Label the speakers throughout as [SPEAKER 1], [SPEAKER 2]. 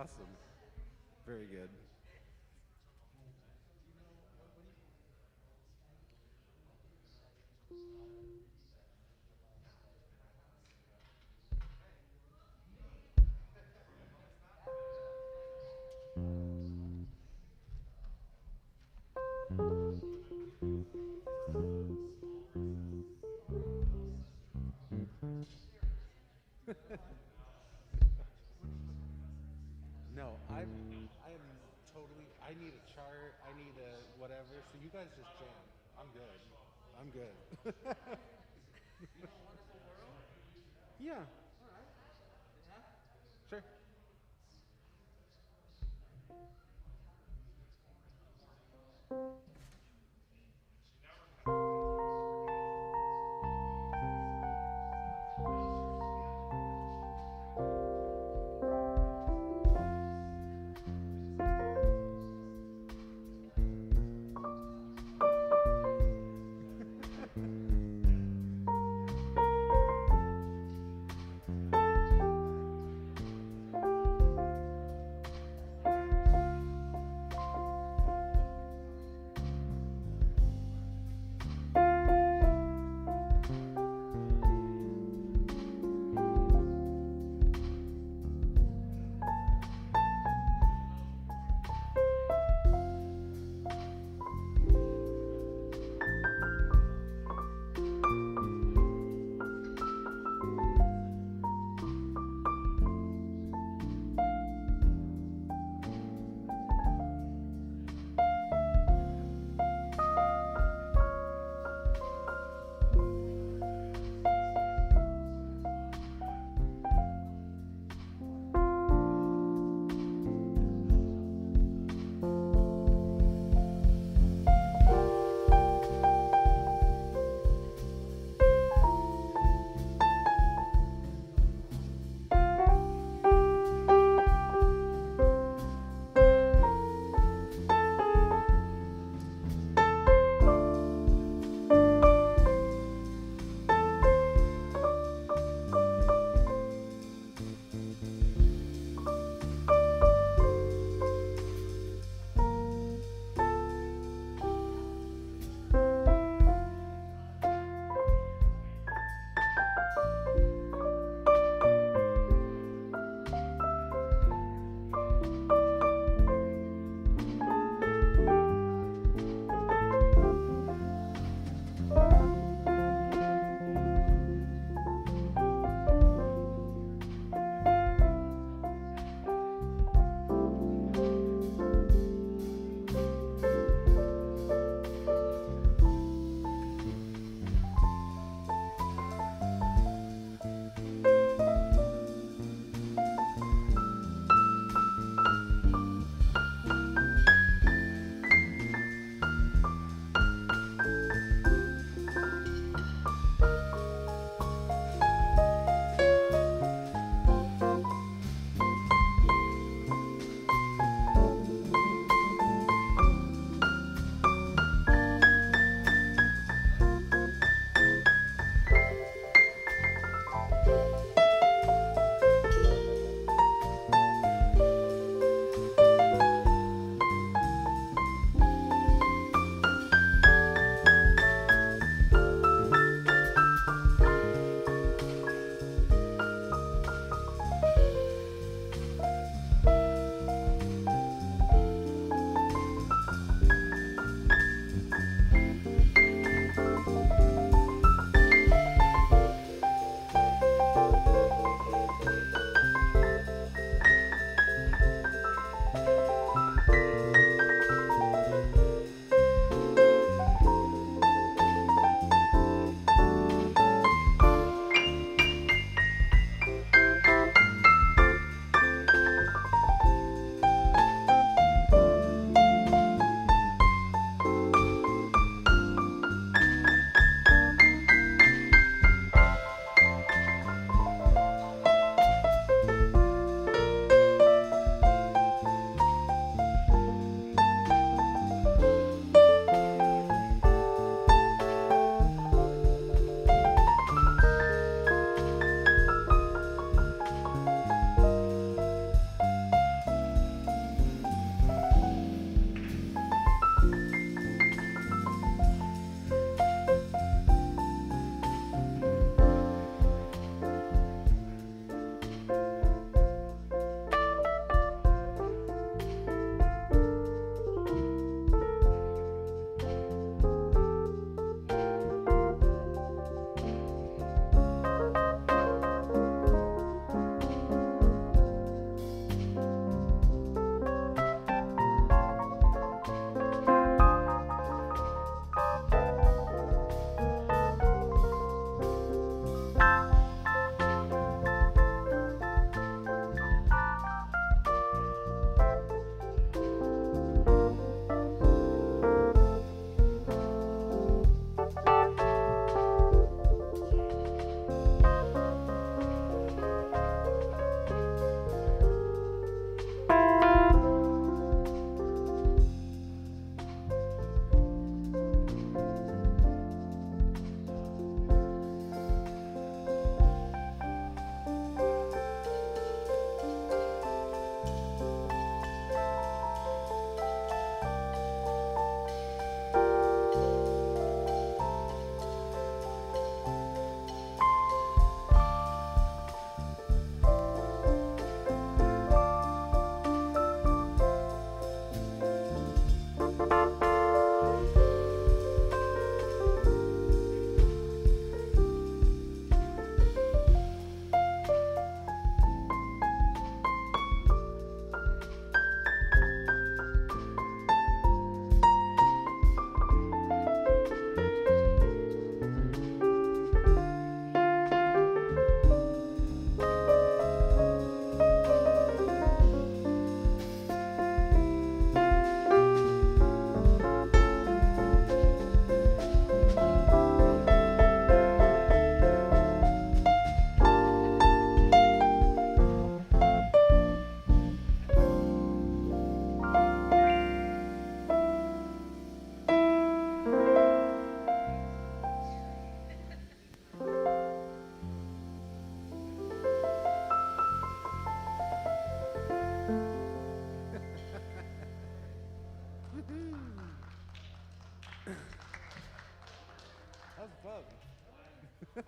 [SPEAKER 1] Awesome. Very good. No, I am totally. I need a chart. I need a whatever. So you guys just jam. I'm good. I'm good. Yeah. Sure.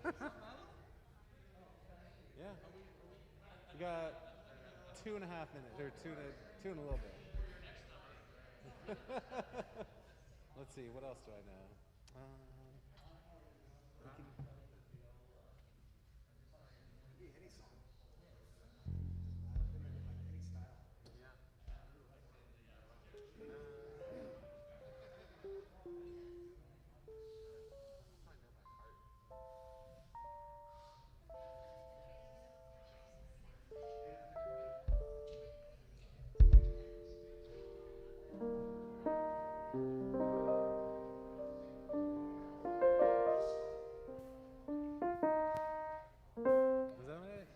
[SPEAKER 1] Yeah. We got 2.5 minutes, or two and a little bit. Let's see, what else do I know? We can, any song. Any style. Yeah. Is that right?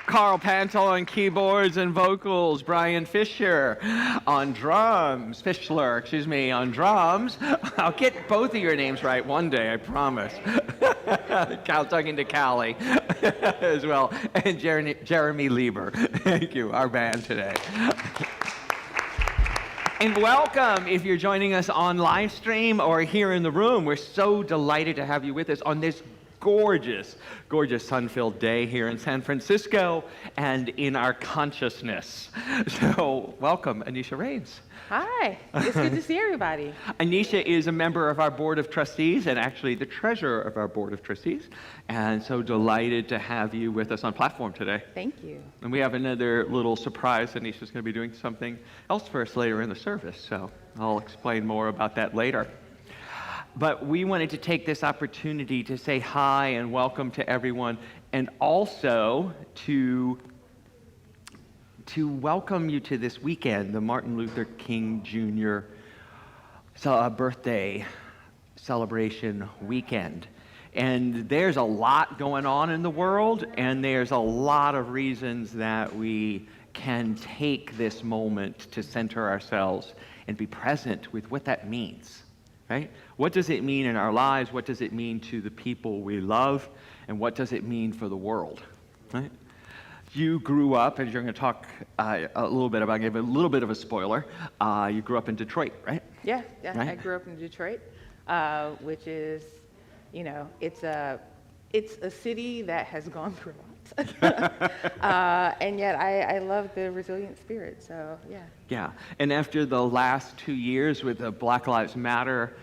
[SPEAKER 2] Carl Pantel on keyboards and vocals, Brian Fisher on drums, on drums. I'll get both of your names right one day, I promise. Cal talking to Callie as well, and Jeremy Lieber. Thank you, our band today. And welcome if you're joining us on Livestream or here in the room. We're so delighted to have you with us on this gorgeous, gorgeous sun-filled day here in San Francisco and in our consciousness. So welcome, Anisha Raines.
[SPEAKER 3] Hi, it's good to see everybody.
[SPEAKER 2] Anisha is a member of our Board of Trustees and actually the treasurer of our Board of Trustees. And so delighted to have you with us on platform today.
[SPEAKER 3] Thank you.
[SPEAKER 2] And we have another little surprise. Anisha's going to be doing something else for us later in the service. So I'll explain more about that later. But we wanted to take this opportunity to say hi and welcome to everyone, and also to welcome you to this weekend, the Martin Luther King Jr. Birthday celebration weekend. And there's a lot going on in the world, and there's a lot of reasons that we can take this moment to center ourselves and be present with what that means. Right? What does it mean in our lives? What does it mean to the people we love? And what does it mean for the world? Right? You grew up, as you're going to talk a little bit about, give a little bit of a spoiler. You grew up in Detroit, right?
[SPEAKER 3] Yeah,
[SPEAKER 2] Right?
[SPEAKER 3] I grew up in Detroit, which is, it's a city that has gone through a lot. And yet I love the resilient spirit, so yeah.
[SPEAKER 2] Yeah, and after the last 2 years with the Black Lives Matter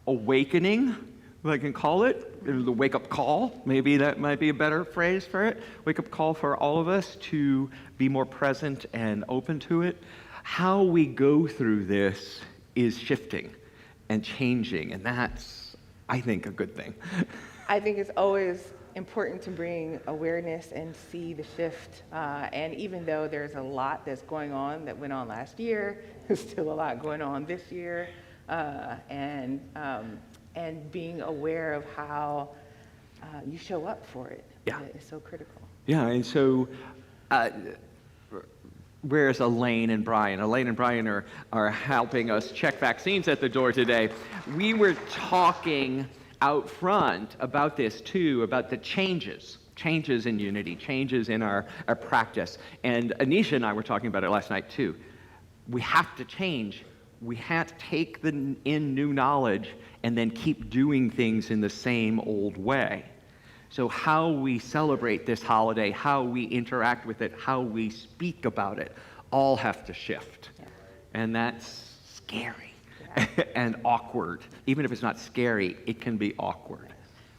[SPEAKER 2] awakening, if I can call it, the wake-up call, maybe that might be a better phrase for it, wake-up call for all of us to be more present and open to it. How we go through this is shifting and changing, and that's I think, a good thing.
[SPEAKER 3] I think it's always important to bring awareness and see the shift. And even though there's a lot that's going on that went on last year, there's still a lot going on this year. And being aware of how you show up for it is so critical.
[SPEAKER 2] Yeah, and so where's Elaine and Brian? Elaine and Brian are helping us check vaccines at the door today. We were talking out front about this too, about the changes in Unity, changes in our practice. And Anisha and I were talking about it last night too. We have to change. We can't take in new knowledge and then keep doing things in the same old way. So how we celebrate this holiday, how we interact with it, how we speak about it, all have to shift.
[SPEAKER 3] Yeah.
[SPEAKER 2] And that's scary and awkward. Even if it's not scary, it can be awkward.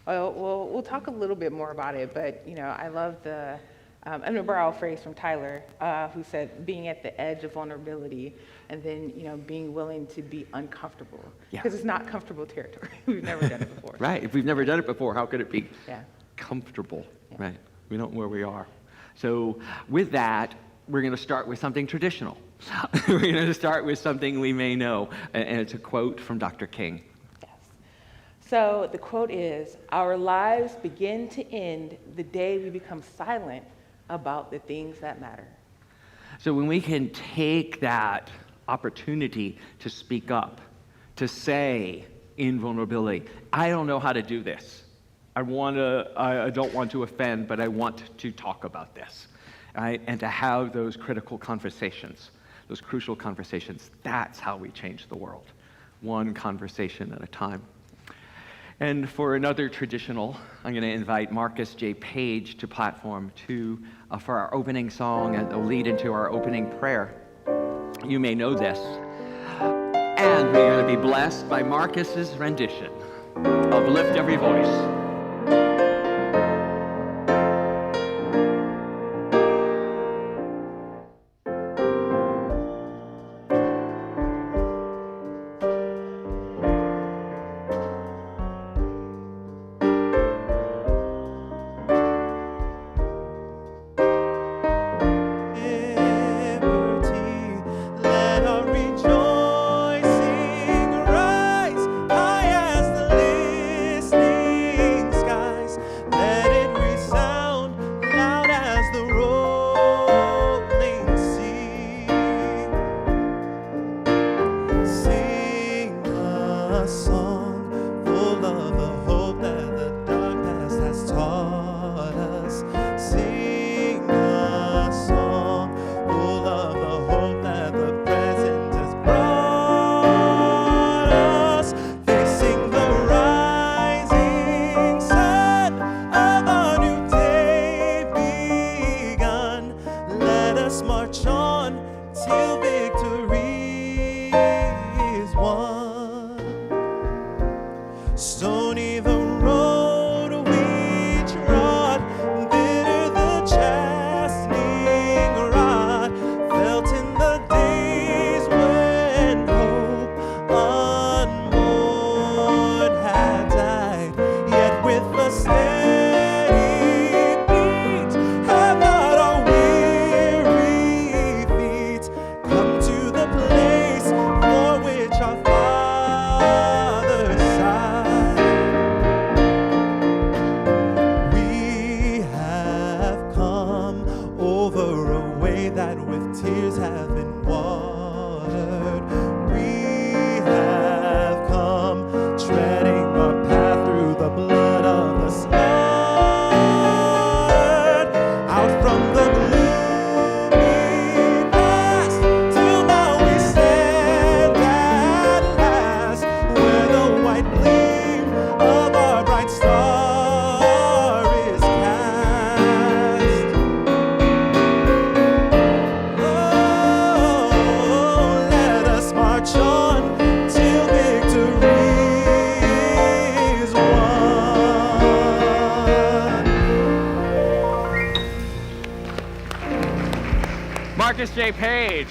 [SPEAKER 3] Well, we'll talk a little bit more about it, but I love I'm going to borrow a phrase from Tyler, who said, being at the edge of vulnerability, and then, being willing to be uncomfortable. Because it's not comfortable territory. We've never done it before.
[SPEAKER 2] Right. If we've never done it before, how could it be comfortable?
[SPEAKER 3] Yeah.
[SPEAKER 2] Right. We don't know where we are. So with that, we're going to start with something traditional. We're going to start with something we may know, and it's a quote from Dr. King.
[SPEAKER 3] Yes. So the quote is, "Our lives begin to end the day we become silent about the things that matter."
[SPEAKER 2] So when we can take that opportunity to speak up, to say in vulnerability, I don't know how to do this. I don't want to offend, but I want to talk about this. Right? And to have those critical conversations, those crucial conversations, that's how we change the world, one conversation at a time. And for another traditional, I'm going to invite Marcus J. Page to platform for our opening song and a lead into our opening prayer. You may know this. And we're going to be blessed by Marcus's rendition of Lift Every Voice. Marcus J. Page.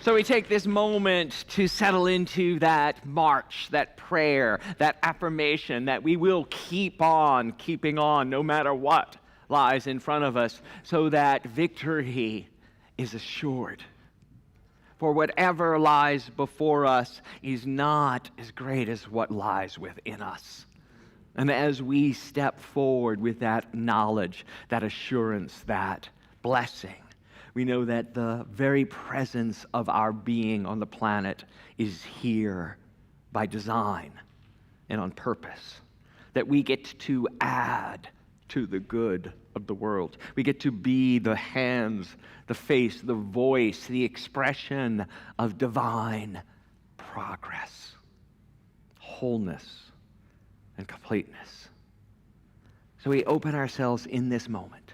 [SPEAKER 2] So we take this moment to settle into that march, that prayer, that affirmation that we will keep on keeping on no matter what lies in front of us, so that victory is assured. For whatever lies before us is not as great as what lies within us. And as we step forward with that knowledge, that assurance, that blessing, we know that the very presence of our being on the planet is here by design and on purpose, that we get to add to the good of the world. We get to be the hands, the face, the voice, the expression of divine progress, wholeness, and completeness. So we open ourselves in this moment.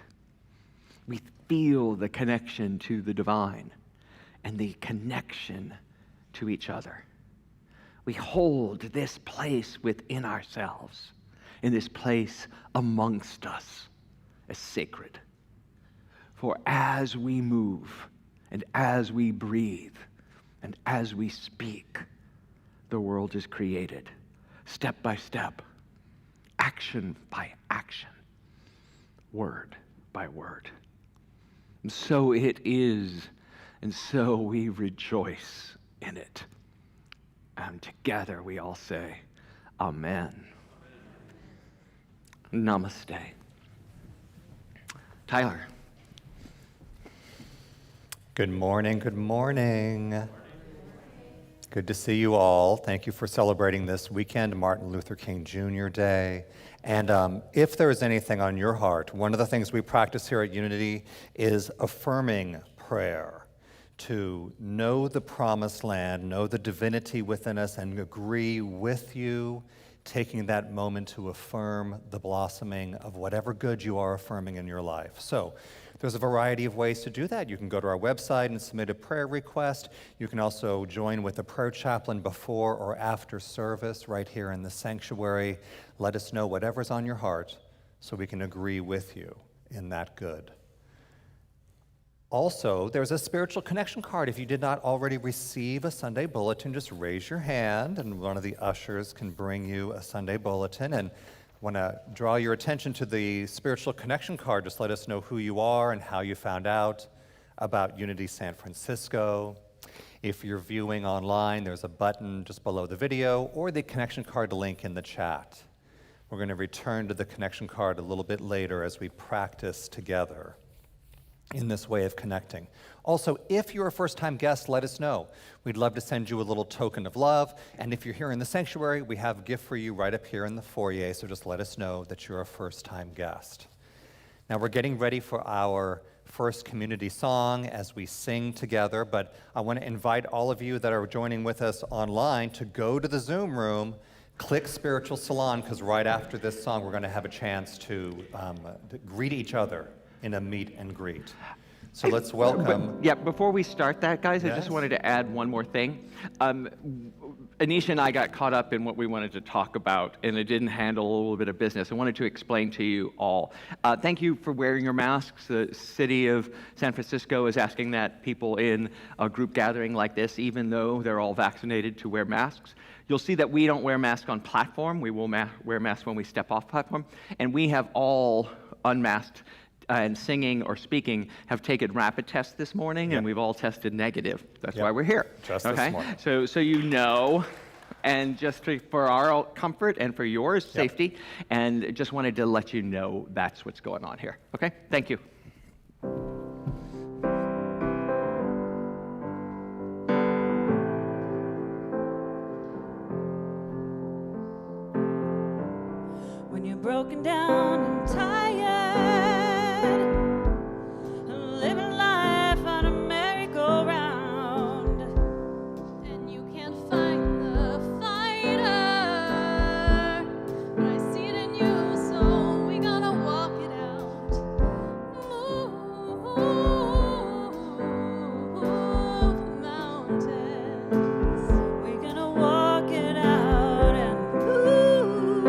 [SPEAKER 2] We feel the connection to the divine and the connection to each other. We hold this place within ourselves, in this place amongst us, as sacred. For as we move, and as we breathe, and as we speak, the world is created, step by step, action by action, word by word. And so it is, and so we rejoice in it. And together we all say, Amen. Namaste. Tyler.
[SPEAKER 4] Good morning, good morning. Good to see you all. Thank you for celebrating this weekend, Martin Luther King Jr. Day. And if there is anything on your heart, one of the things we practice here at Unity is affirming prayer, to know the promised land, know the divinity within us, and agree with you, taking that moment to affirm the blossoming of whatever good you are affirming in your life. So there's a variety of ways to do that. You can go to our website and submit a prayer request. You can also join with a prayer chaplain before or after service right here in the sanctuary. Let us know whatever's on your heart so we can agree with you in that good. Also, there's a spiritual connection card. If you did not already receive a Sunday bulletin, just raise your hand and one of the ushers can bring you a Sunday bulletin. And want to draw your attention to the spiritual connection card. Just let us know who you are and how you found out about Unity San Francisco. If you're viewing online, there's a button just below the video or the connection card link in the chat. We're going to return to the connection card a little bit later as we practice together in this way of connecting. Also, if you're a first-time guest, let us know. We'd love to send you a little token of love. And if you're here in the sanctuary, we have a gift for you right up here in the foyer, so just let us know that you're a first-time guest. Now, we're getting ready for our first community song as we sing together, but I want to invite all of you that are joining with us online to go to the Zoom room, click Spiritual Salon, because right after this song, we're going to have a chance to greet each other in a meet and greet. So let's welcome.
[SPEAKER 2] Before we start that, guys,
[SPEAKER 4] Yes.
[SPEAKER 2] I just wanted to add one more thing. Anisha and I got caught up in what we wanted to talk about, and it didn't handle a little bit of business. I wanted to explain to you all. Thank you for wearing your masks. The city of San Francisco is asking that people in a group gathering like this, even though they're all vaccinated, to wear masks. You'll see that we don't wear masks on platform. We will wear masks when we step off platform. And we have all unmasked and singing or speaking have taken rapid tests this morning, and we've all tested negative. That's why we're here.
[SPEAKER 4] Just this morning.
[SPEAKER 2] So you know, and just for our comfort and for yours safety, and just wanted to let you know that's what's going on here. Okay, thank you.
[SPEAKER 5] When you're broken down and tired, living life on a merry-go-round, and you can't find the fighter, but I see it in you, so we gotta walk it out. Move mountains, we're gonna walk it out and move.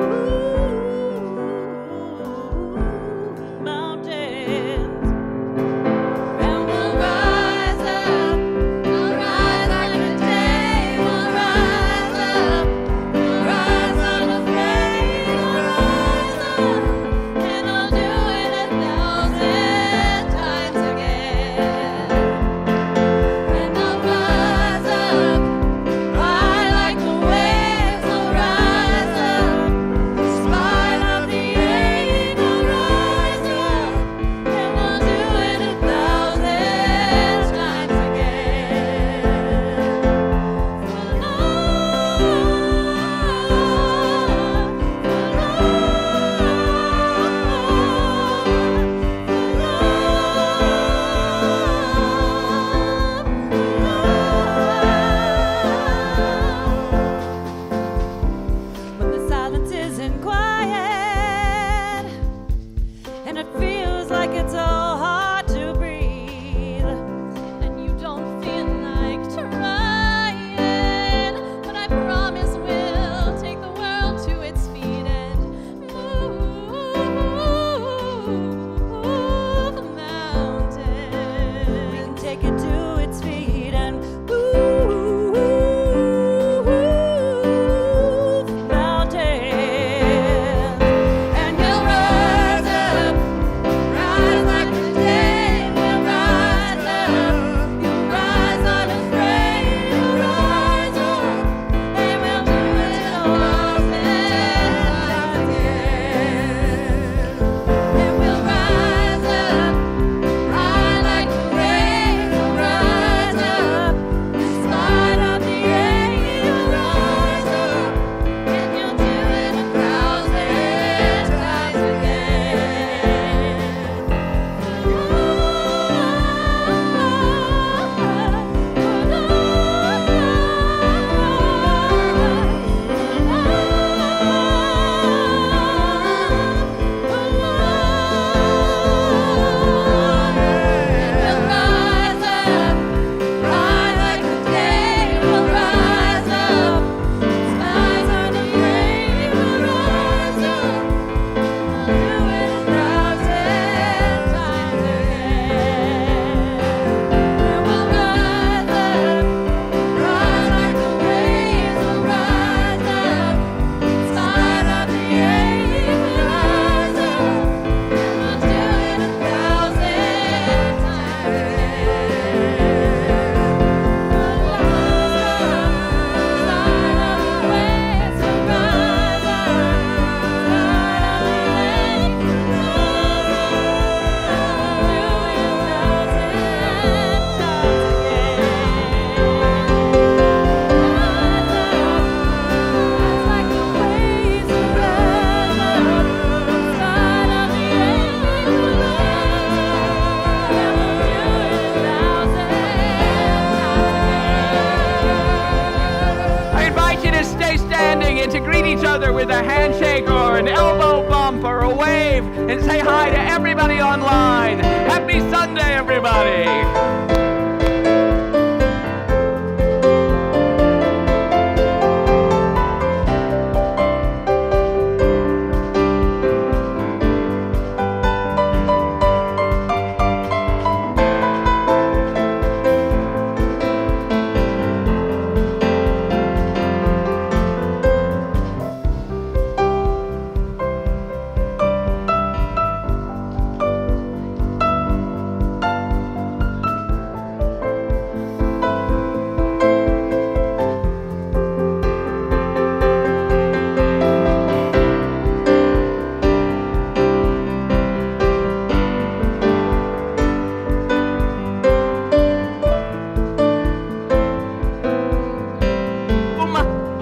[SPEAKER 2] to greet each other with a handshake or an elbow bump or a wave and say hi to everybody online. Happy Sunday, everybody.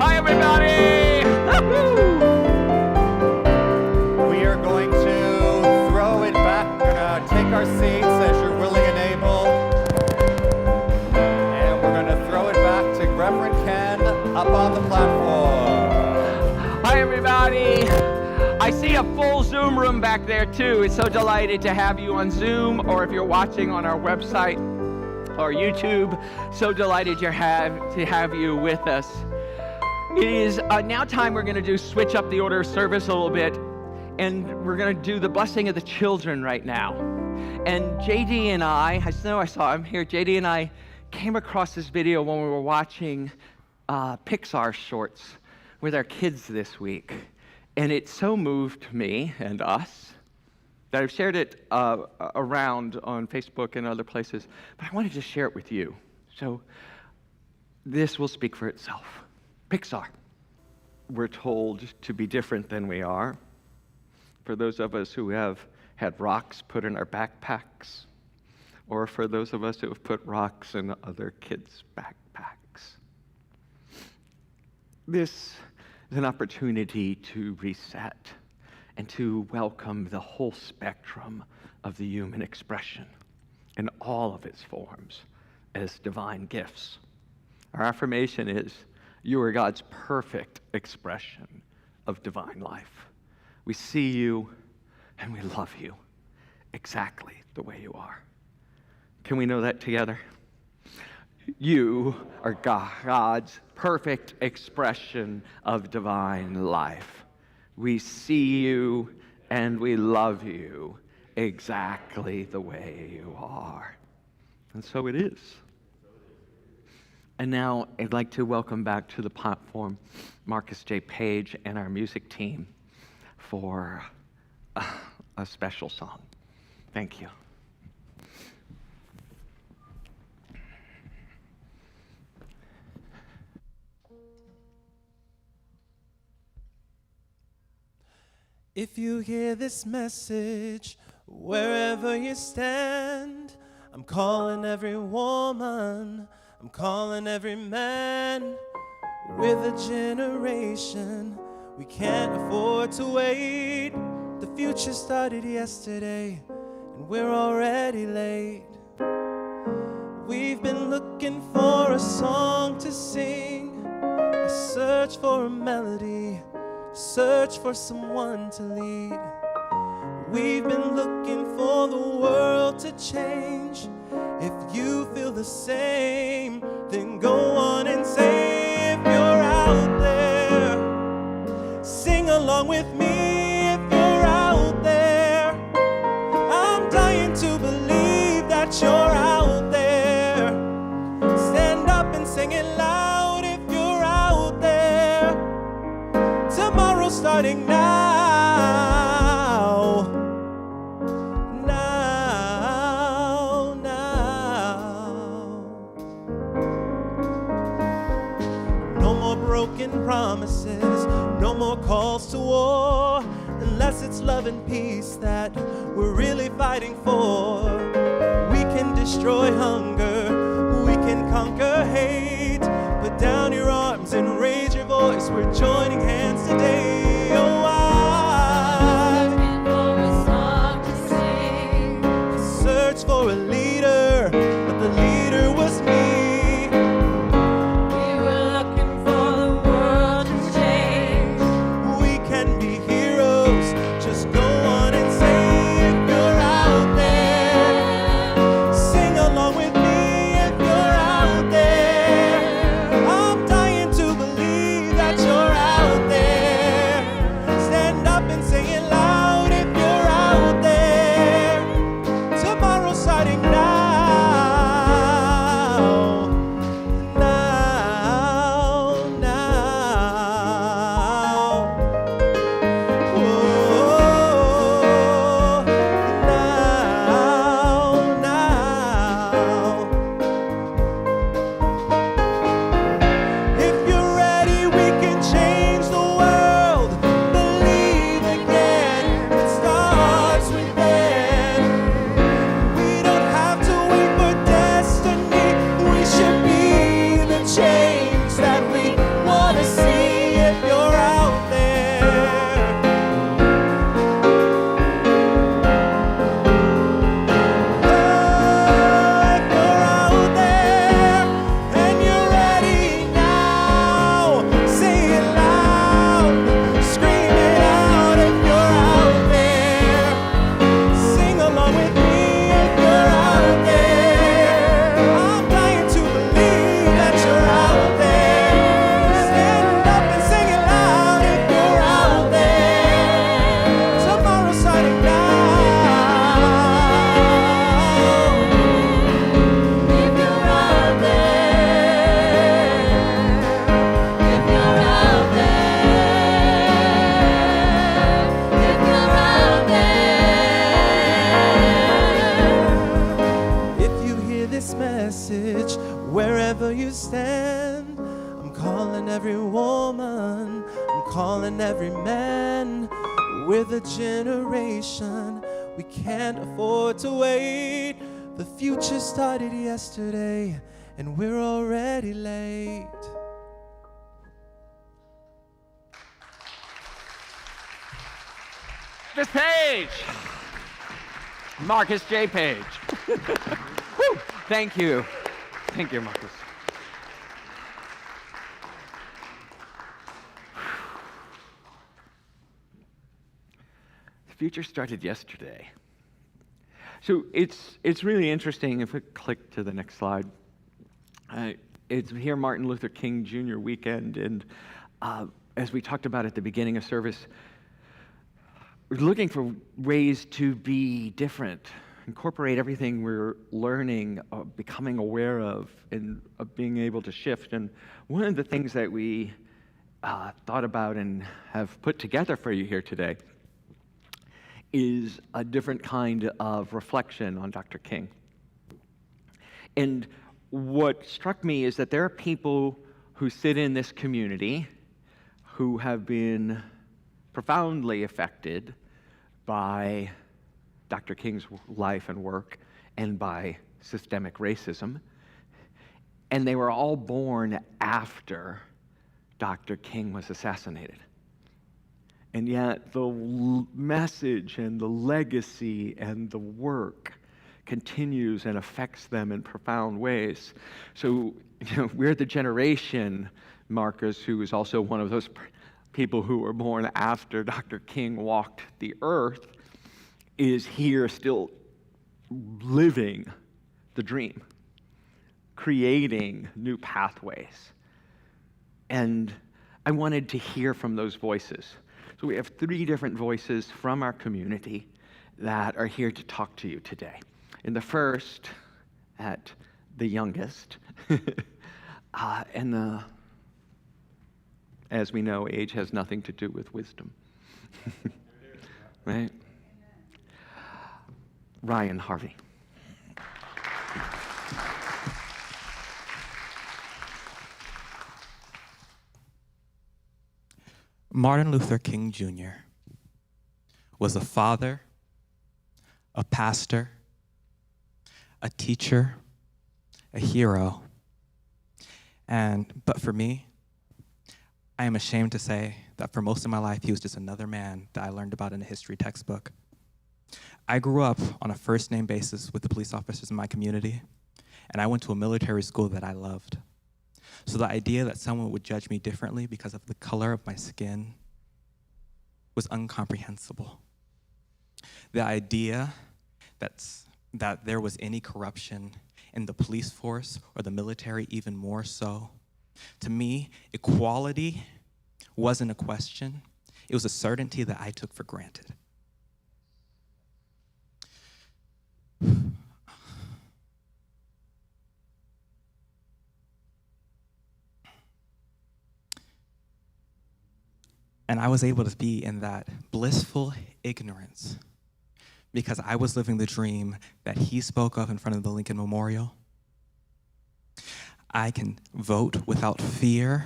[SPEAKER 2] Hi, everybody.
[SPEAKER 4] We are going to throw it back. We're going to take our seats as you're willing and able. And we're going to throw it back to Reverend Ken up on the platform.
[SPEAKER 2] Hi, everybody. I see a full Zoom room back there, too. It's so delighted to have you on Zoom, or if you're watching on our website or YouTube, so delighted to have you with us. It is now time we're going to switch up the order of service a little bit, and we're going to do the blessing of the children right now. And JD and I saw him here, JD and I came across this video when we were watching Pixar shorts with our kids this week. And it so moved me and us that I've shared it around on Facebook and other places, but I wanted to share it with you. So this will speak for itself. Pixar. We're told to be different than we are. For those of us who have had rocks put in our backpacks, or for those of us who have put rocks in other kids' backpacks. This is an opportunity to reset and to welcome the whole spectrum of the human expression in all of its forms as divine gifts. Our affirmation is, you are God's perfect expression of divine life. We see you and we love you exactly the way you are. Can we know that together? You are God's perfect expression of divine life. We see you and we love you exactly the way you are. And so it is. And now I'd like to welcome back to the platform Marcus J. Page and our music team for a special song. Thank you.
[SPEAKER 6] If you hear this message, wherever you stand, I'm calling every woman, I'm calling every man. We're the generation, we can't afford to wait. The future started yesterday, and we're already late. We've been looking for a song to sing, I search for a melody, search for someone to lead. We've been looking for the world to change. If you feel the same, then go on and say, if you're out there, sing along with me. If you're out there, I'm dying to believe that you're out there. Stand up and sing it loud if you're out there. Tomorrow starting now. Broken promises, no more calls to war, unless it's love and peace that we're really fighting for. We can destroy hunger, we can conquer hate. Put down your arms and raise your voice, we're joining hands today. Oh, I'm looking for a song to sing. I searched for a leader, but the leader was me. We were looking for the world to change. calling every man. We're the generation, we can't afford to wait. The future started yesterday, and we're already late.
[SPEAKER 2] This Page. Marcus J. Page. Woo. Thank you. Thank you, Marcus. The future started yesterday. So it's really interesting. If we click to the next slide, it's here Martin Luther King Jr. weekend, and as we talked about at the beginning of service, we're looking for ways to be different, incorporate everything we're learning, becoming aware of, and being able to shift. And one of the things that we thought about and have put together for you here today is a different kind of reflection on Dr. King. And what struck me is that there are people who sit in this community who have been profoundly affected by Dr. King's life and work and by systemic racism. And they were all born after Dr. King was assassinated. And yet the message and the legacy and the work continues and affects them in profound ways. So, we're the generation, Marcus, who is also one of those people who were born after Dr. King walked the earth, is here still living the dream, creating new pathways. And I wanted to hear from those voices. So we have 3 different voices from our community that are here to talk to you today. And the first, at the youngest, and as we know, age has nothing to do with wisdom. Right? Ryan Harvey.
[SPEAKER 7] Martin Luther King Jr. was a father, a pastor, a teacher, a hero. But for me, I am ashamed to say that for most of my life, he was just another man that I learned about in a history textbook. I grew up on a first-name basis with the police officers in my community, and I went to a military school that I loved. So the idea that someone would judge me differently because of the color of my skin was incomprehensible. The idea that there was any corruption in the police force or the military, even more so. To me, equality wasn't a question. It was a certainty that I took for granted. And I was able to be in that blissful ignorance because I was living the dream that he spoke of in front of the Lincoln Memorial. I can vote without fear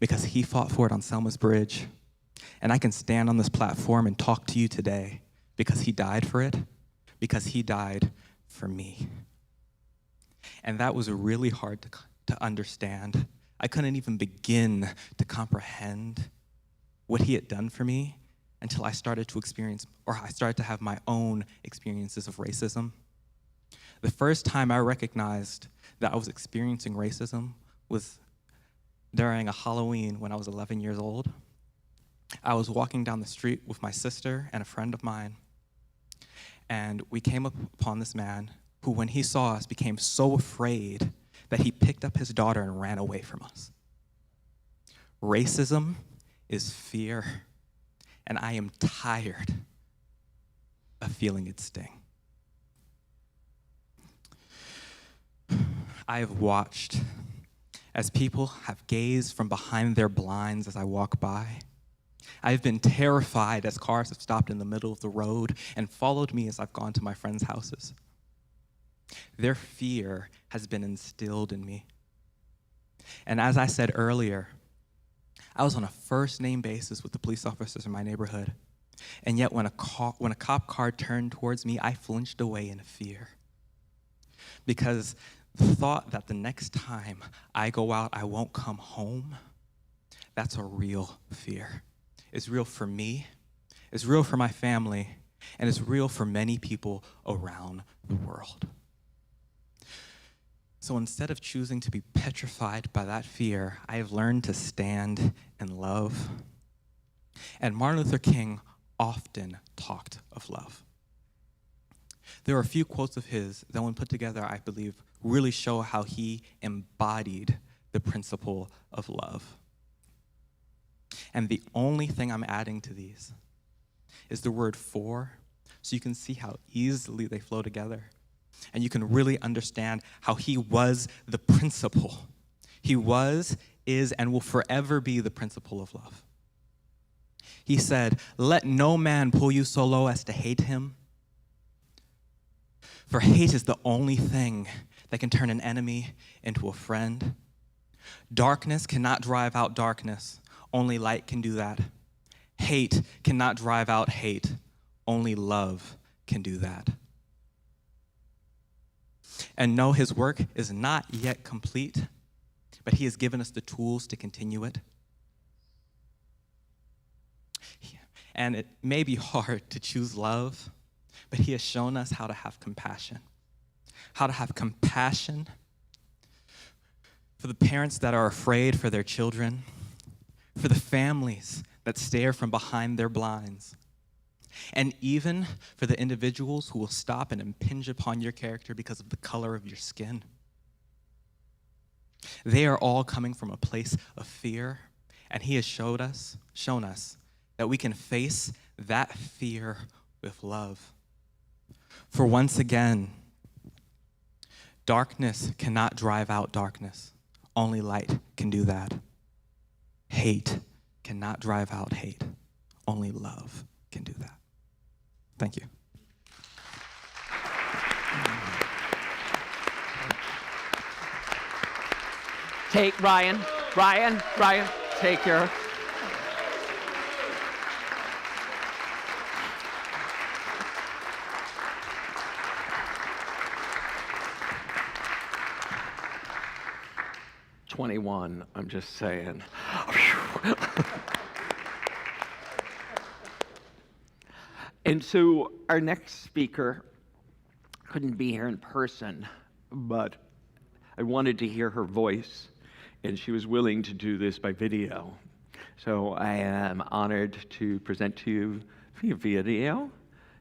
[SPEAKER 7] because he fought for it on Selma's Bridge. And I can stand on this platform and talk to you today because he died for it, because he died for me. And that was really hard to understand. I couldn't even begin to comprehend what he had done for me until I started to experience, or I started to have my own experiences of racism. The first time I recognized that I was experiencing racism was during a Halloween when I was 11 years old. I was walking down the street with my sister and a friend of mine, and we came upon this man who, when he saw us, became so afraid that he picked up his daughter and ran away from us. Racism is fear, and I am tired of feeling its sting. I have watched as people have gazed from behind their blinds as I walk by. I've been terrified as cars have stopped in the middle of the road and followed me as I've gone to my friends' houses. Their fear has been instilled in me. And as I said earlier, I was on a first name basis with the police officers in my neighborhood. And yet when a cop car turned towards me, I flinched away in fear. Because the thought that the next time I go out, I won't come home, that's a real fear. It's real for me, it's real for my family, and it's real for many people around the world. So instead of choosing to be petrified by that fear, I have learned to stand in love. And Martin Luther King often talked of love. There are a few quotes of his that, when put together, I believe, really show how he embodied the principle of love. And the only thing I'm adding to these is the word for, so you can see how easily they flow together. And you can really understand how he was the principle. He was, is, and will forever be the principle of love. He said, "Let no man pull you so low as to hate him. For hate is the only thing that can turn an enemy into a friend. Darkness cannot drive out darkness. Only light can do that. Hate cannot drive out hate. Only love can do that." And no, his work is not yet complete, but he has given us the tools to continue it. And it may be hard to choose love, but he has shown us how to have compassion. How to have compassion for the parents that are afraid for their children, for the families that stare from behind their blinds, and even for the individuals who will stop and impinge upon your character because of the color of your skin. They are all coming from a place of fear, and he has shown us that we can face that fear with love. For once again, darkness cannot drive out darkness. Only light can do that. Hate cannot drive out hate. Only love can do that. Thank you.
[SPEAKER 2] Take Ryan, take your. "21, I'm just saying." And so our next speaker couldn't be here in person, but I wanted to hear her voice, and she was willing to do this by video. So I am honored to present to you via video,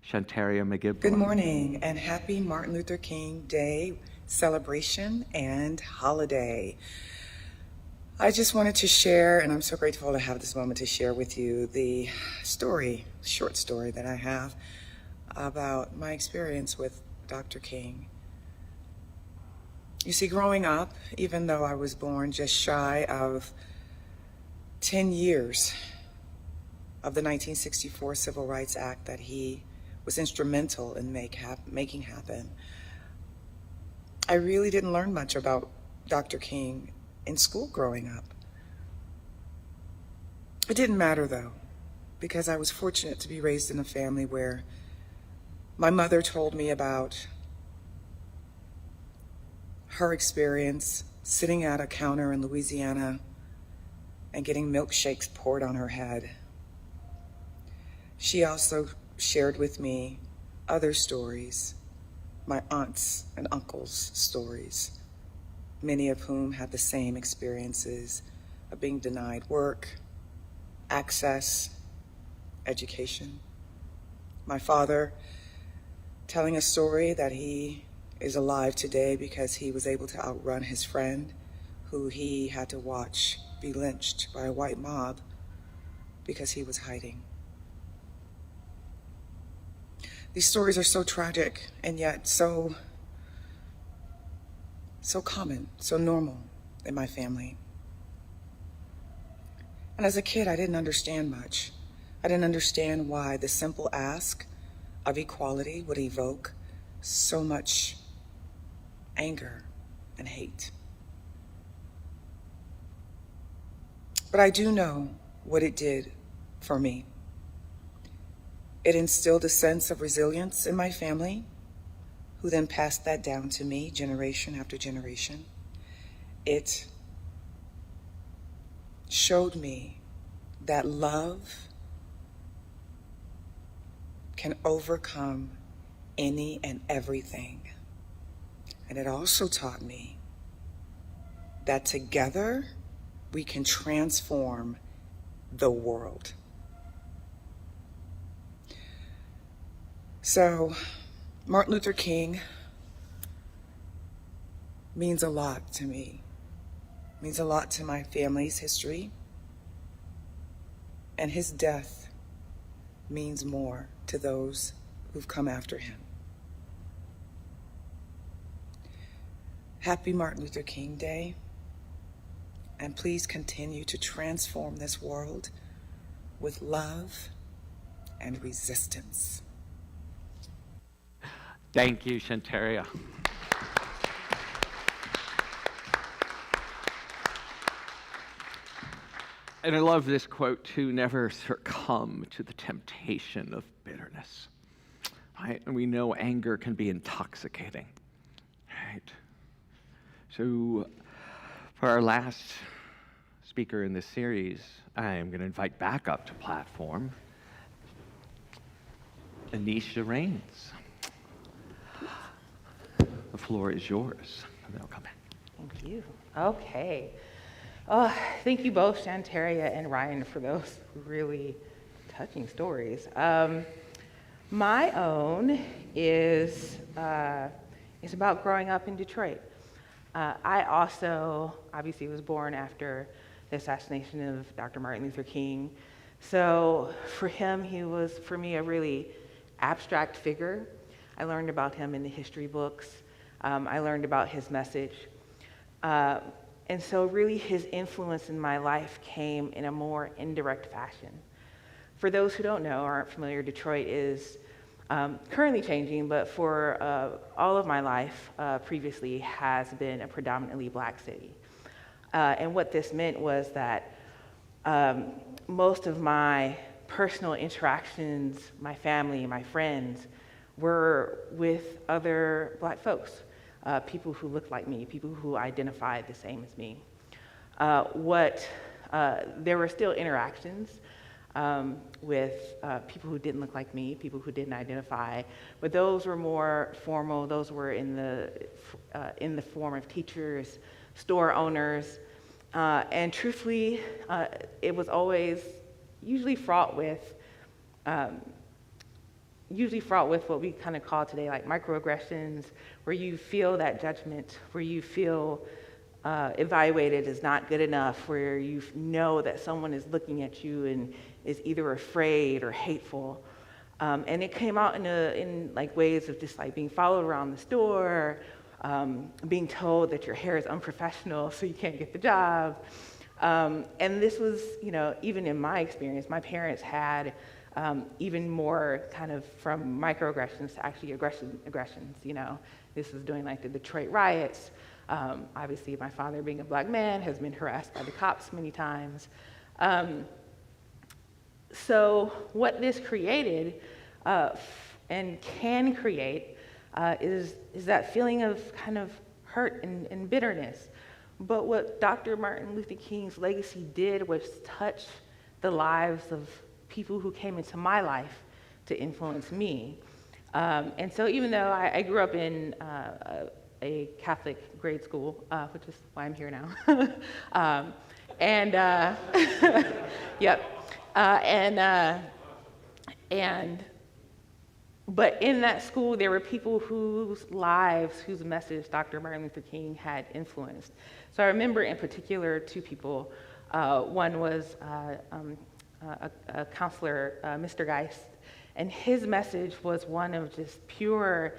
[SPEAKER 2] Shantaria McGibb.
[SPEAKER 8] Good morning and happy Martin Luther King Day celebration and holiday. I just wanted to share, and I'm so grateful to have this moment to share with you the short story that I have about my experience with Dr. King. You see, growing up, even though I was born just shy of 10 years of the 1964 Civil Rights Act that he was instrumental in making happen, I really didn't learn much about Dr. King in school growing up. It didn't matter though, because I was fortunate to be raised in a family where my mother told me about her experience sitting at a counter in Louisiana and getting milkshakes poured on her head. She also shared with me other stories, my aunts and uncles' stories, many of whom had the same experiences of being denied work, access, education. My father telling a story that he is alive today because he was able to outrun his friend who he had to watch be lynched by a white mob because he was hiding. These stories are so tragic and yet so common, so normal in my family. And as a kid, I didn't understand much. I didn't understand why the simple ask of equality would evoke so much anger and hate. but I do know what it did for me. It instilled a sense of resilience in my family, who then passed that down to me generation after generation. It showed me that love can overcome any and everything. And it also taught me that together we can transform the world. So, Martin Luther King means a lot to me, means a lot to my family's history, and his death means more to those who've come after him. Happy Martin Luther King Day, and please continue to transform this world with love and resistance.
[SPEAKER 2] Thank you, Shantaria. And I love this quote too, never succumb to the temptation of bitterness. Right? And we know anger can be intoxicating. Right? So for our last speaker in this series, I'm going to invite back up to platform Anisha Rains. The floor is yours. And then I'll come back.
[SPEAKER 3] Thank you. Okay. Thank you both, Shantaria and Ryan, for those really touching stories. My own is about growing up in Detroit. I also obviously was born after the assassination of Dr. Martin Luther King. So for him, he was, for me, a really abstract figure. I learned about him in the history books. I learned about his message. And so really his influence in my life came in a more indirect fashion. For those who don't know or aren't familiar, Detroit is currently changing, but for all of my life previously has been a predominantly black city. And what this meant was that most of my personal interactions, my family, my friends, were with other black folks. People who looked like me, people who identified the same as me. There were still interactions with people who didn't look like me, people who didn't identify, but those were more formal. Those were in the form of teachers, store owners, and truthfully, it was always usually fraught with what we kind of call today like microaggressions, where you feel that judgment, where you feel evaluated as not good enough, where you know that someone is looking at you and is either afraid or hateful. And it came out in like ways of just like being followed around the store, being told that your hair is unprofessional so you can't get the job. And this was, even in my experience, my parents had even more kind of from microaggressions to actually aggressions. This was during like the Detroit riots. Obviously, my father, being a black man, has been harassed by the cops many times. So what this created and can create is that feeling of kind of hurt and bitterness. But what Dr. Martin Luther King's legacy did was touch the lives of people who came into my life to influence me. And so even though I grew up in a Catholic grade school, which is why I'm here now, yep. But in that school, there were people whose lives, whose message Dr. Martin Luther King had influenced. So I remember in particular two people. One was a counselor, Mr. Geist, and his message was one of just pure,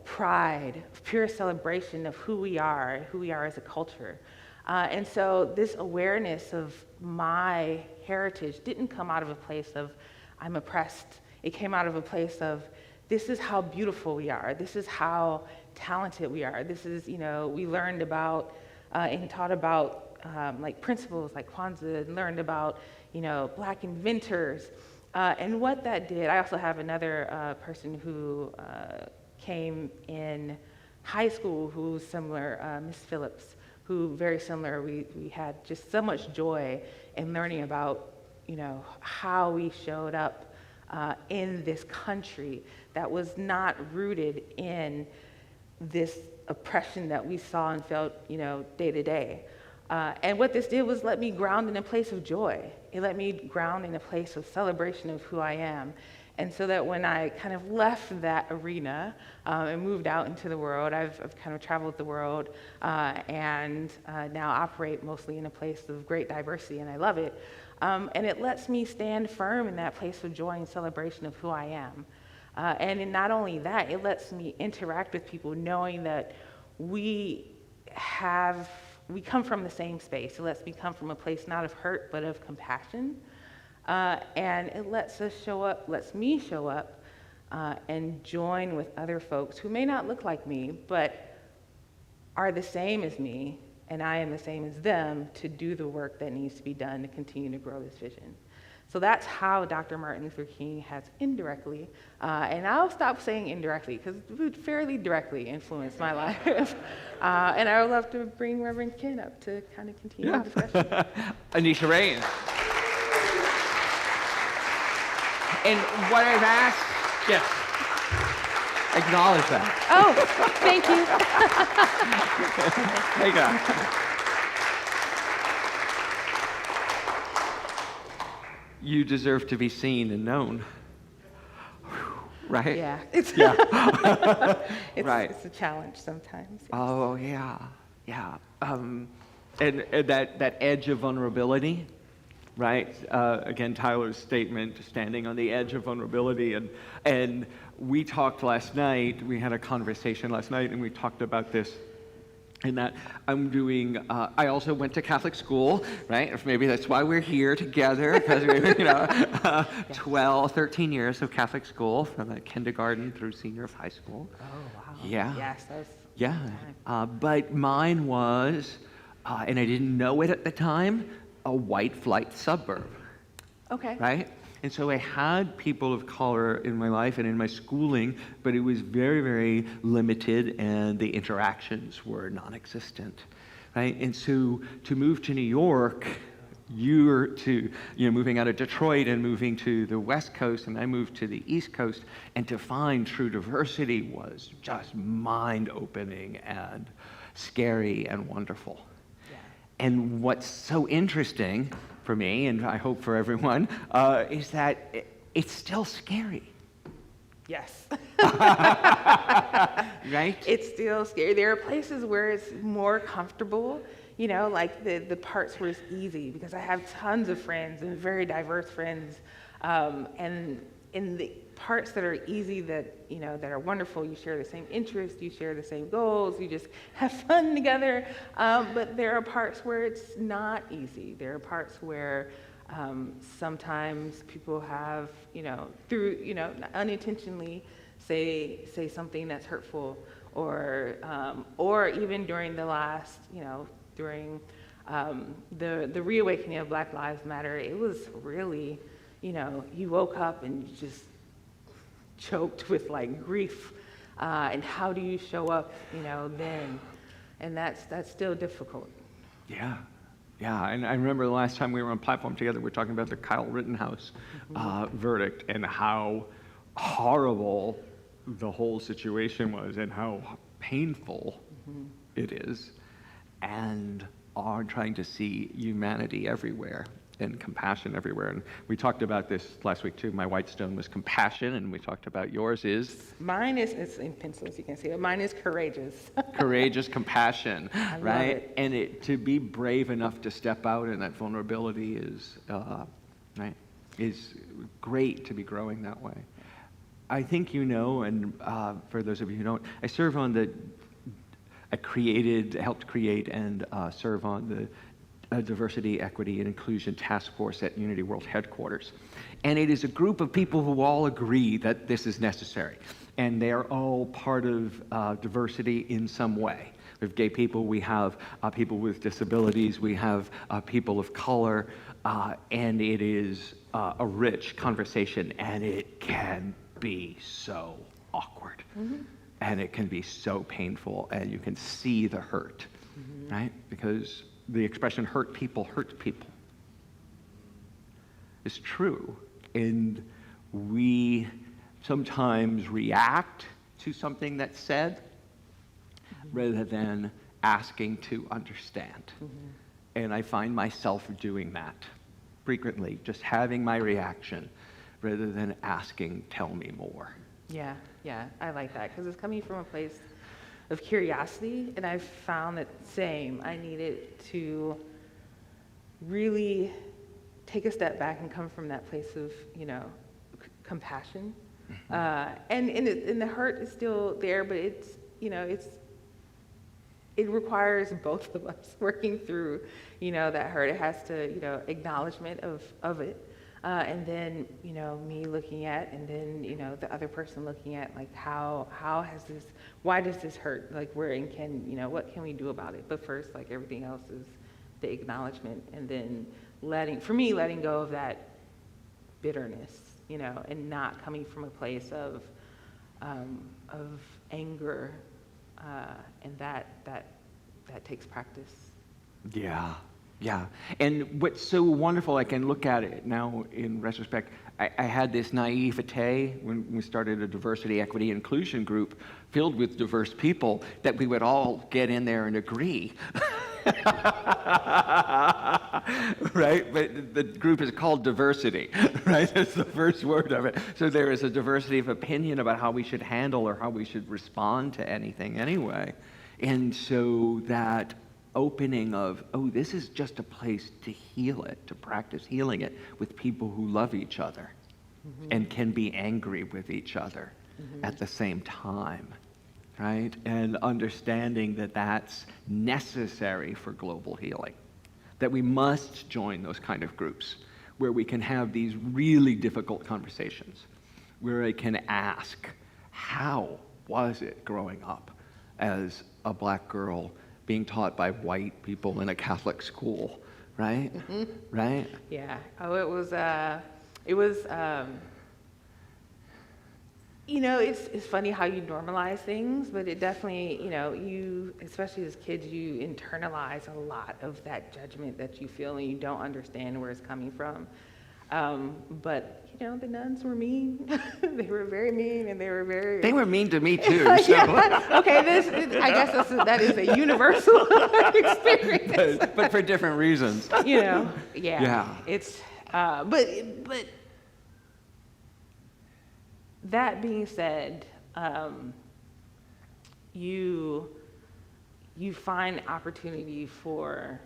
[SPEAKER 3] pride, pure celebration of who we are as a culture. And so this awareness of my heritage didn't come out of a place of, I'm oppressed. It came out of a place of, this is how beautiful we are. This is how talented we are. This is, we learned about and taught about like principles like Kwanzaa, and learned about, Black inventors. And what that did, I also have another person who came in high school who's similar, Miss Phillips, who very similar. We had just so much joy in learning about, how we showed up in this country that was not rooted in this oppression that we saw and felt, day to day. And what this did was let me ground in a place of joy. It let me ground in a place of celebration of who I am. And so that when I kind of left that arena and moved out into the world, I've kind of traveled the world and now operate mostly in a place of great diversity, and I love it. And it lets me stand firm in that place of joy and celebration of who I am. And not only that, it lets me interact with people knowing that we come from the same space. It lets me come from a place not of hurt, but of compassion. And it lets me show up and join with other folks who may not look like me, but are the same as me, and I am the same as them, to do the work that needs to be done to continue to grow this vision. So that's how Dr. Martin Luther King has indirectly, and I'll stop saying indirectly because it would fairly directly influence my life. And I would love to bring Reverend Ken up to kind of continue the discussion.
[SPEAKER 2] Anisha Rain. And what I've asked, yes, acknowledge that.
[SPEAKER 3] Oh, thank you.
[SPEAKER 2] Hey, God. You deserve to be seen and known. Right?
[SPEAKER 3] Yeah.
[SPEAKER 2] Right.
[SPEAKER 3] It's a challenge sometimes. Yes.
[SPEAKER 2] Oh, yeah. And that edge of vulnerability, right? Again, Tyler's statement, standing on the edge of vulnerability. And we talked last night, we had a conversation last night, and we talked about this. And that I also went to Catholic school, right? If maybe that's why we're here together, because we, 13 years of Catholic school, from kindergarten through senior of high school.
[SPEAKER 3] Oh, wow.
[SPEAKER 2] Yeah.
[SPEAKER 3] Yes, that was
[SPEAKER 2] But mine was, and I didn't know it at the time, a white flight suburb.
[SPEAKER 3] okay.
[SPEAKER 2] Right? And so I had people of color in my life and in my schooling, but it was very, very limited, and the interactions were non-existent, right? And so to move to New York, moving out of Detroit and moving to the West Coast, and I moved to the East Coast, and to find true diversity was just mind-opening and scary and wonderful.
[SPEAKER 3] Yeah.
[SPEAKER 2] And what's so interesting for me, and I hope for everyone, is that it's still scary.
[SPEAKER 3] Yes.
[SPEAKER 2] Right?
[SPEAKER 3] It's still scary. There are places where it's more comfortable, like the parts where it's easy, because I have tons of friends and very diverse friends. And in the parts that are easy, that are wonderful, you share the same interests, you share the same goals, you just have fun together. But there are parts where it's not easy. There are parts where sometimes people have, unintentionally say something that's hurtful, or even during the last, during the reawakening of Black Lives Matter, it was really, you woke up and you just choked with grief, and how do you show up, then? And that's still difficult.
[SPEAKER 2] Yeah, and I remember the last time we were on platform together, we were talking about the Kyle Rittenhouse verdict, and how horrible the whole situation was, and how painful it is, and are trying to see humanity everywhere and compassion everywhere. And we talked about this last week too. My white stone was compassion, and we talked about yours is?
[SPEAKER 3] Mine is, it's in pencil as you can see, but mine is courageous.
[SPEAKER 2] Courageous compassion,
[SPEAKER 3] I
[SPEAKER 2] right?
[SPEAKER 3] love it.
[SPEAKER 2] And to be brave enough to step out in that vulnerability is, is great to be growing that way. I think and for those of you who don't, I serve on helped create and serve on the Diversity, Equity, and Inclusion Task Force at Unity World Headquarters. And it is a group of people who all agree that this is necessary. And they are all part of diversity in some way. We have gay people, we have people with disabilities, we have people of color, and it is a rich conversation, and it can be so awkward, and it can be so painful, and you can see the hurt, right? Because the expression hurt people is true, and we sometimes react to something that's said rather than asking to understand. And I find myself doing that frequently, just having my reaction rather than asking, tell me more.
[SPEAKER 3] Yeah, I like that, because it's coming from a place of curiosity, and I've found that same. I needed to really take a step back and come from that place of, compassion. And the hurt is still there, but it requires both of us working through, that hurt. It has to, acknowledgement of it. And then, me looking at, and then, the other person looking at, like, why does this hurt? Like, what can we do about it? But first, like everything else, is the acknowledgement, and then letting go of that bitterness, and not coming from a place of anger, and that takes practice. Yeah.
[SPEAKER 2] And what's so wonderful, I can look at it now in retrospect, I had this naivete when we started a diversity, equity, inclusion group filled with diverse people that we would all get in there and agree. Right? But the group is called diversity, right? That's the first word of it. So there is a diversity of opinion about how we should handle or how we should respond to anything anyway. And so that opening of, this is just a place to heal it, to practice healing it with people who love each other and can be angry with each other at the same time, right? And understanding that that's necessary for global healing, that we must join those kind of groups where we can have these really difficult conversations, where I can ask, how was it growing up as a black girl being taught by white people in a Catholic school, right? Right?
[SPEAKER 3] Yeah. It's funny how you normalize things, but it definitely, you, especially as kids, you internalize a lot of that judgment that you feel, and you don't understand where it's coming from. But the nuns were mean. They were very mean, and they were very...
[SPEAKER 2] They were mean to me too. So.
[SPEAKER 3] Yeah. Okay, I guess that is a universal experience.
[SPEAKER 2] But for different reasons.
[SPEAKER 3] Yeah. It's, but that being said, you find opportunity for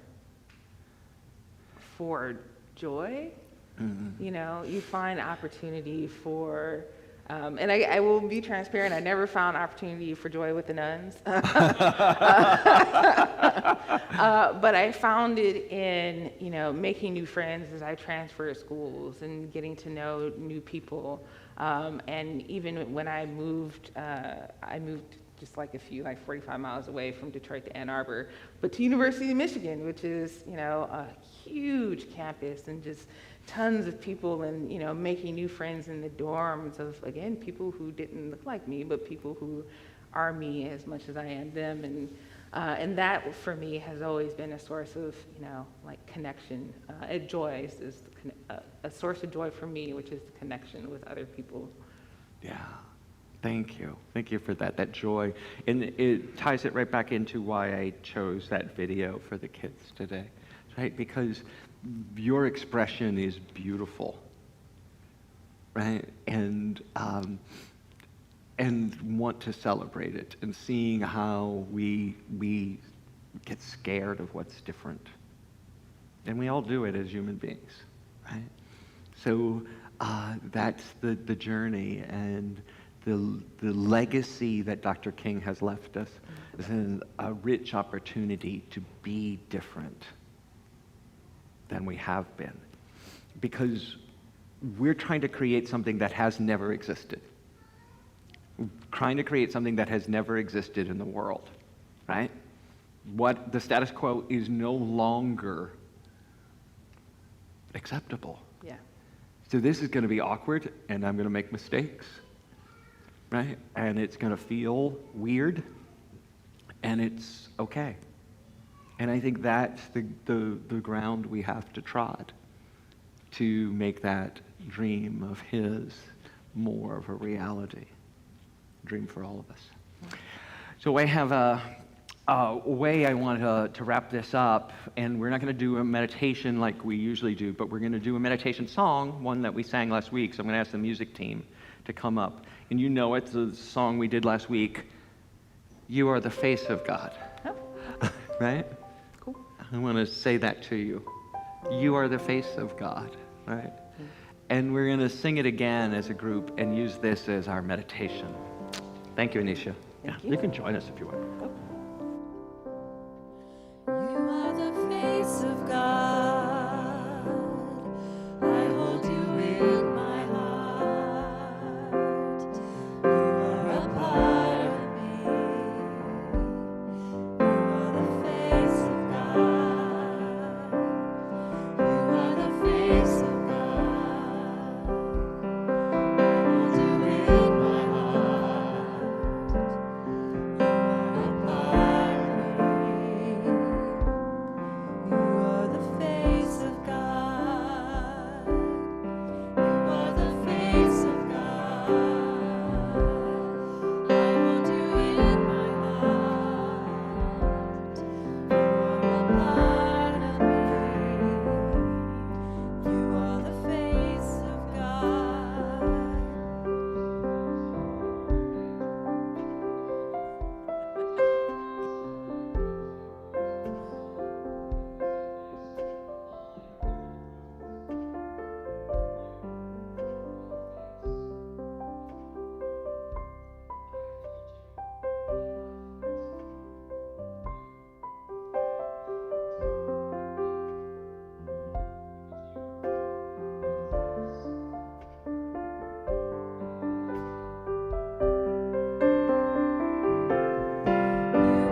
[SPEAKER 3] joy. You find opportunity for, and I will be transparent, I never found opportunity for joy with the nuns. But I found it in, making new friends as I transferred schools and getting to know new people. And even when I moved just like 45 miles away from Detroit to Ann Arbor, but to University of Michigan, which is, a huge campus, and just tons of people, and, making new friends in the dorms of, again, people who didn't look like me, but people who are me as much as I am them. And that, for me, has always been a source of, connection. Joy is a source of joy for me, which is the connection with other people.
[SPEAKER 2] Yeah. Thank you. Thank you for that joy. And it ties it right back into why I chose that video for the kids today, right? Because your expression is beautiful, right? And want to celebrate it, and seeing how we get scared of what's different. And we all do it as human beings, right? So that's the journey, and the legacy that Dr. King has left us is a rich opportunity to be different than we have been, because we're trying to create something that has never existed. We're trying to create something that has never existed in the world, right? What the status quo is no longer acceptable.
[SPEAKER 3] Yeah.
[SPEAKER 2] So this is going to be awkward, and I'm going to make mistakes, right? And it's going to feel weird, and it's okay. And I think that's the ground we have to trod to make that dream of his more of a reality. Dream for all of us. So I have a way I want to wrap this up, and we're not going to do a meditation like we usually do, but we're going to do a meditation song, one that we sang last week. So I'm going to ask the music team to come up. And you know it's the song we did last week, You Are the Face of God.
[SPEAKER 3] Oh.
[SPEAKER 2] Right?
[SPEAKER 3] Cool.
[SPEAKER 2] I want to say that to you. You are the face of God, right? And we're going to sing it again as a group and use this as our meditation. Thank you, Anisha.
[SPEAKER 3] Thank
[SPEAKER 2] You can join us if you want.
[SPEAKER 5] You are the face of God. I hold you in my heart. You are a part of me. You are the face of God. You are the face of God. I hold you in my heart. You are a part of me. You are the face of God. You are the face of God. I hold you in my heart. You are a part of me. You are the face of God. You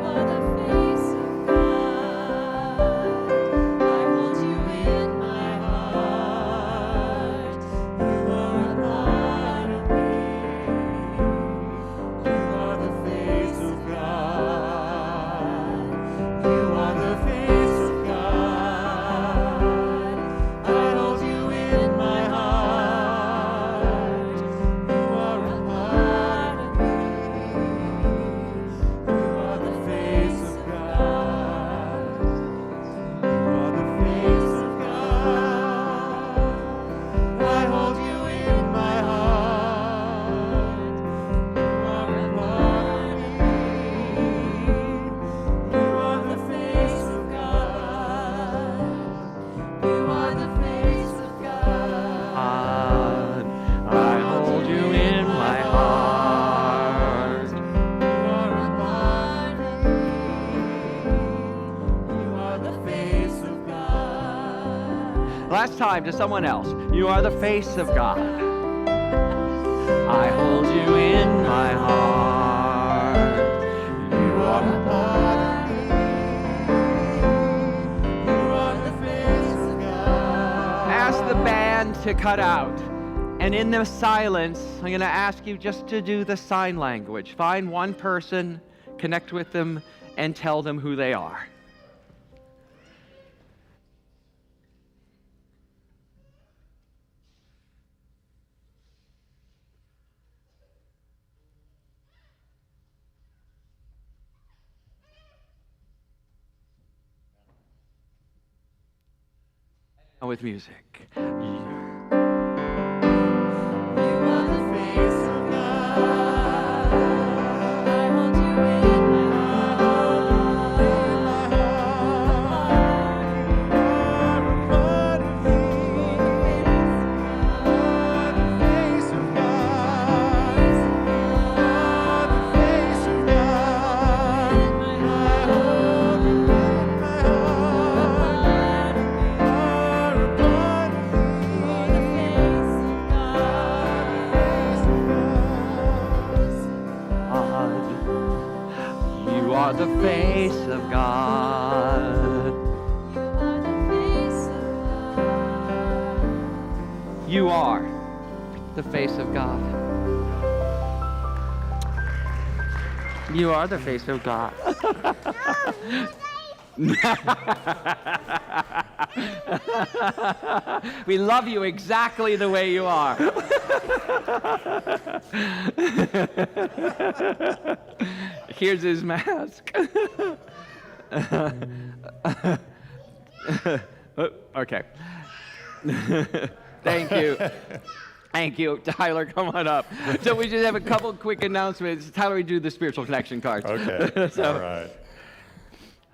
[SPEAKER 5] are the face of God. I hold you in my heart. You are a part of me. You are the face of God. You are the face of God. I hold you in my heart. You are a part of me. You are the face of God. You are the face of God. I hold you in my heart. You are a part of me. You are the face of God. You are the face of God.
[SPEAKER 2] I hold you in my heart.
[SPEAKER 5] You are a part of me. You are the face of God.
[SPEAKER 2] Last time to someone else. You are the face of God. I hold you in my heart. You are
[SPEAKER 5] a part of me. You are the face of God.
[SPEAKER 2] Ask the band to cut out. And in the silence, I'm going to ask you just to do the sign language. Find one person, connect with them, and tell them who they are. With music.
[SPEAKER 5] You are the face of God. I hold you in my heart. You are a part of me. You are the face of God. You are the face of God. I hold you in my heart. You are a part of me.
[SPEAKER 2] are the face of God. You are the face of God. You are the face of God. We love you exactly the way you are. Here's his mask. Okay. Thank you. Thank you. Tyler, come on up. So we just have a couple quick announcements. Tyler, we do the spiritual connection cards.
[SPEAKER 4] Okay, all right.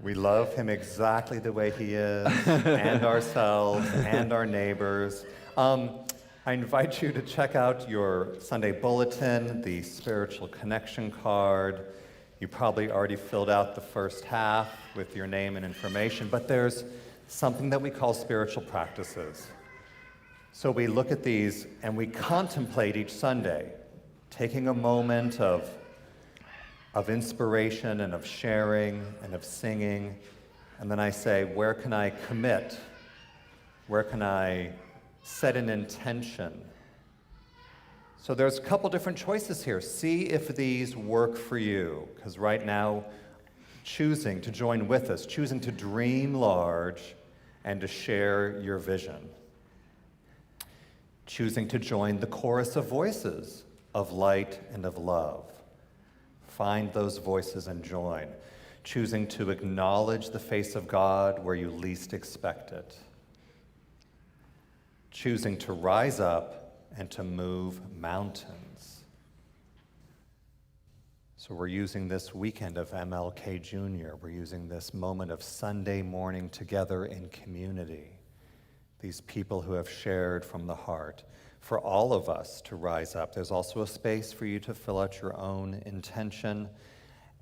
[SPEAKER 4] We love him exactly the way he is, and ourselves, and our neighbors. I invite you to check out your Sunday bulletin, the spiritual connection card. You probably already filled out the first half with your name and information, but there's something that we call spiritual practices. So we look at these and we contemplate each Sunday, taking a moment of inspiration and of sharing and of singing. And then I say, where can I commit? Where can I set an intention? So there's a couple different choices here. See if these work for you, because right now, choosing to join with us, choosing to dream large and to share your vision. Choosing to join the chorus of voices of light and of love. Find those voices and join. Choosing to acknowledge the face of God where you least expect it. Choosing to rise up and to move mountains. So we're using this weekend of MLK Jr. We're using this moment of Sunday morning together in community. These people who have shared from the heart. For all of us to rise up. There's also a space for you to fill out your own intention,